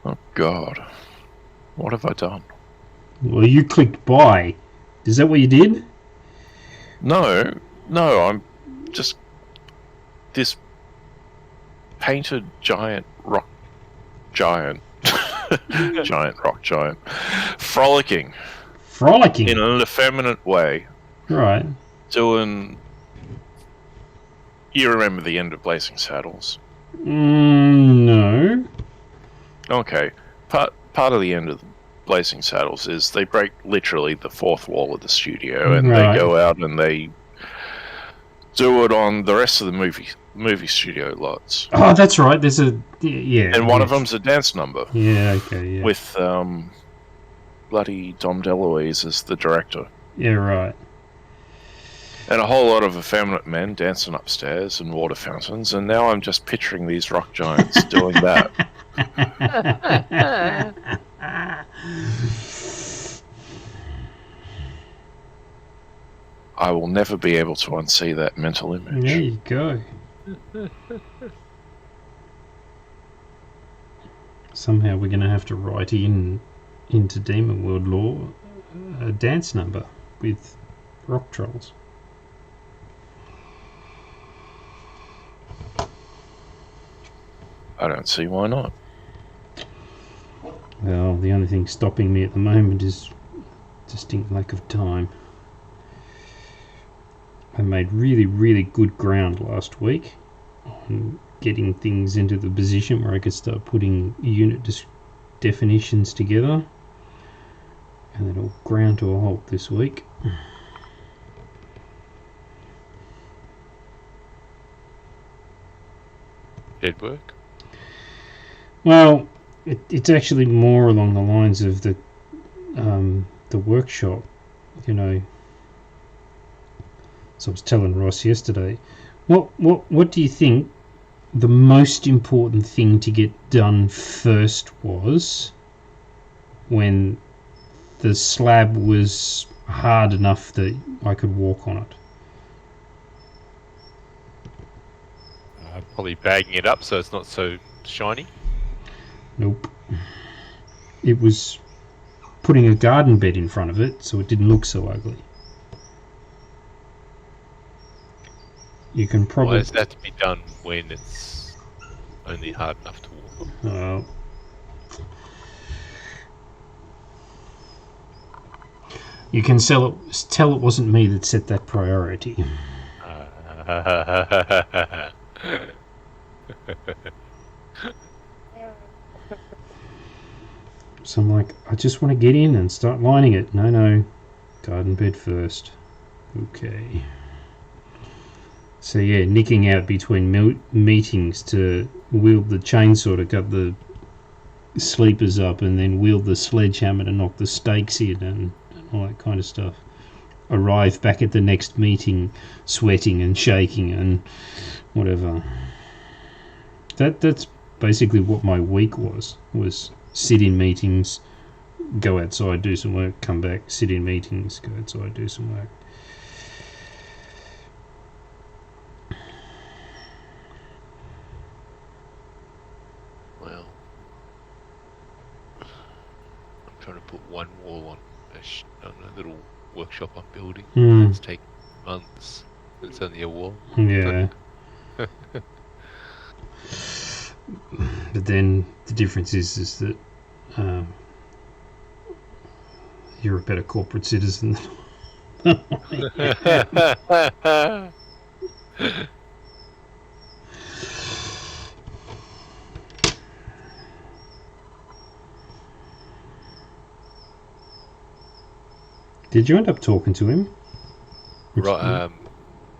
Oh, God. What have I done? Well, you clicked buy. Is that what you did? No, I'm just... This painted giant rock giant. Giant rock giant. Frolicking in an effeminate way. Right. Doing... You remember the end of Blazing Saddles? No. Okay. Part of the end of Blazing Saddles is they break literally the fourth wall of the studio and Right. they go out and they do it on the rest of the movie studio lots. Oh, that's right. There's a... Yeah. And one of them's a dance number Yeah, okay, yeah. with bloody Dom DeLuise as the director. Yeah, right. And a whole lot of effeminate men dancing upstairs and water fountains, and now I'm just picturing these rock giants doing that. I will never be able to unsee that mental image. There you go. Somehow we're going to have to write into Demon World lore a dance number with rock trolls. I don't see why not. Well, the only thing stopping me at the moment is distinct lack of time. I made really, really good ground last week on getting things into the position where I could start putting unit definitions together. And it'll ground to a halt this week. Did work. Well, it's actually more along the lines of the workshop, you know. So I was telling Ross yesterday, what do you think the most important thing to get done first was when the slab was hard enough that I could walk on it? Probably bagging it up so it's not so shiny. Nope. It was putting a garden bed in front of it so it didn't look so ugly. You can probably... Why does that have to be done when it's only hard enough to walk on? You can tell it wasn't me that set that priority. So I'm like, I just want to get in and start lining it. No, garden bed first. Okay. So yeah, nicking out between meetings to wield the chainsaw to cut the sleepers up and then wield the sledgehammer to knock the stakes in and all that kind of stuff. Arrive back at the next meeting sweating and shaking and whatever. That's basically what my week was sit in meetings, go outside, do some work, come back, sit in meetings, go outside, do some work. Well, I'm trying to put one wall on a little workshop I'm building. It's taken months. It's only a wall. Yeah. But then the difference is that you're a better corporate citizen. Did you end up talking to him? Right,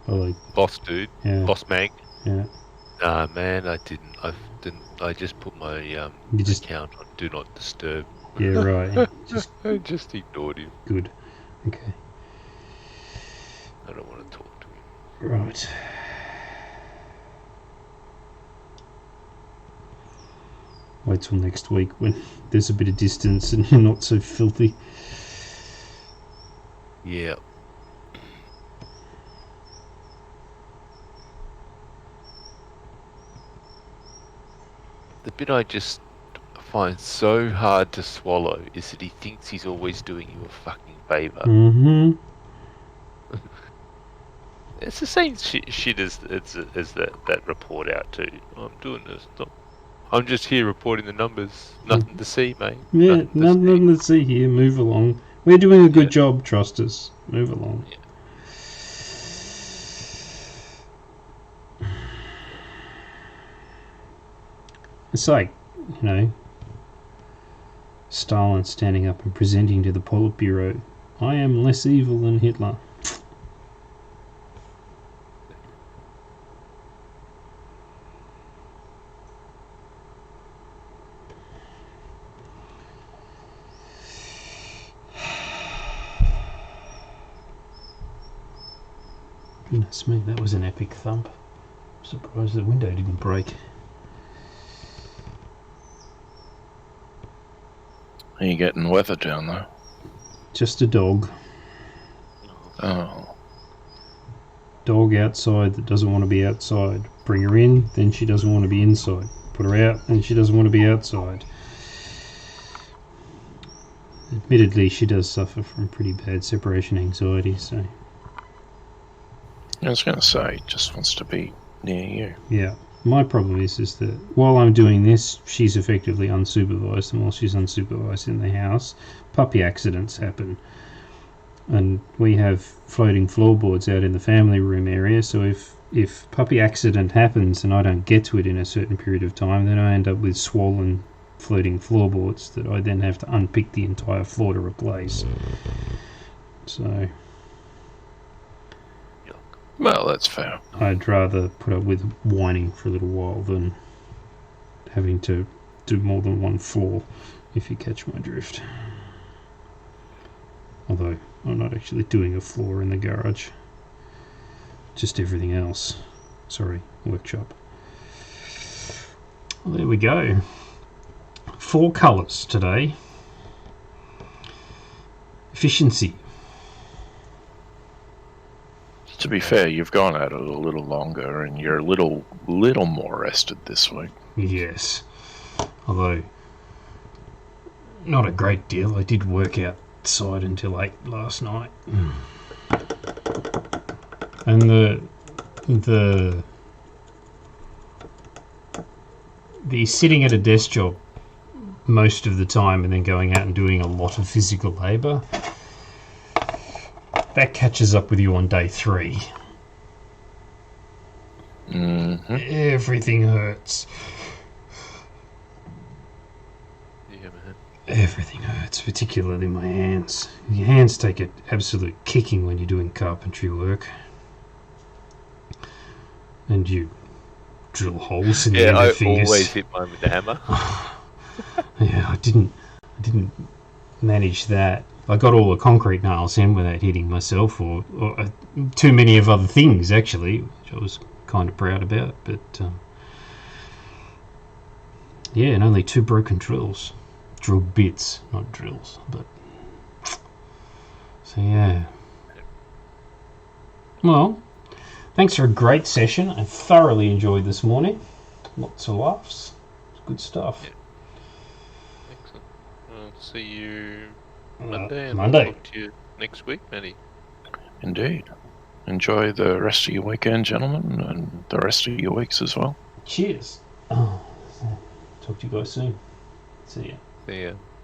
Like, boss dude, yeah, boss Mag. yeah. Nah, man, I didn't. I just put my You just, account on Do Not Disturb. yeah, right. Yeah. Just I just ignored him. good. Okay. I don't want to talk to him. Right. Wait till next week when there's a bit of distance and you're not so filthy. Yeah. The bit I just find so hard to swallow is that he thinks he's always doing you a fucking favour. Mm-hmm. It's the same shit as that report out too. I'm doing this. I'm just here reporting the numbers. Nothing to see, mate. Yeah, nothing to see here. Move along. We're doing a good job, trust us. Move along. Yeah. It's like, Stalin standing up and presenting to the Politburo, I am less evil than Hitler. Goodness me, that was an epic thump. I'm surprised the window didn't break. Are you getting weather down there? Just a dog. Oh. Dog outside that doesn't want to be outside. Bring her in, then she doesn't want to be inside. Put her out, and she doesn't want to be outside. Admittedly, she does suffer from pretty bad separation anxiety, so I was going to say, just wants to be near you. yeah. My problem is that while I'm doing this, she's effectively unsupervised, and while she's unsupervised in the house, puppy accidents happen. And we have floating floorboards out in the family room area, so if puppy accident happens and I don't get to it in a certain period of time, then I end up with swollen floating floorboards that I then have to unpick the entire floor to replace. So Well, that's fair. I'd rather put up with whining for a little while than having to do more than one floor, if you catch my drift. Although I'm not actually doing a floor in the garage, just everything else. Sorry, workshop. Well, there we go. 4 colours today. Efficiency. To be fair, you've gone at it a little longer, and you're a little more rested this week. Yes. Although, not a great deal. I did work outside until 8 last night. And the sitting at a desk job most of the time and then going out and doing a lot of physical labour, that catches up with you on day 3. Mm-hmm. Everything hurts. Yeah, man. Everything hurts, particularly my hands. Your hands take an absolute kicking when you're doing carpentry work. And you drill holes in the end Yeah, I of fingers. always hit mine with the hammer. Yeah, I didn't manage that. I got all the concrete nails in without hitting myself, or too many of other things actually, which I was kind of proud about. But yeah, and only 2 broken drills, drill bits, not drills. But so yeah. Well, thanks for a great session. I thoroughly enjoyed this morning. Lots of laughs. Good stuff. Yeah. Excellent. I'll see you Monday, and Monday. I'll talk to you next week, Matty. Indeed. Enjoy the rest of your weekend, gentlemen, and the rest of your weeks as well. Cheers. Oh, talk to you guys soon. See ya. Yeah.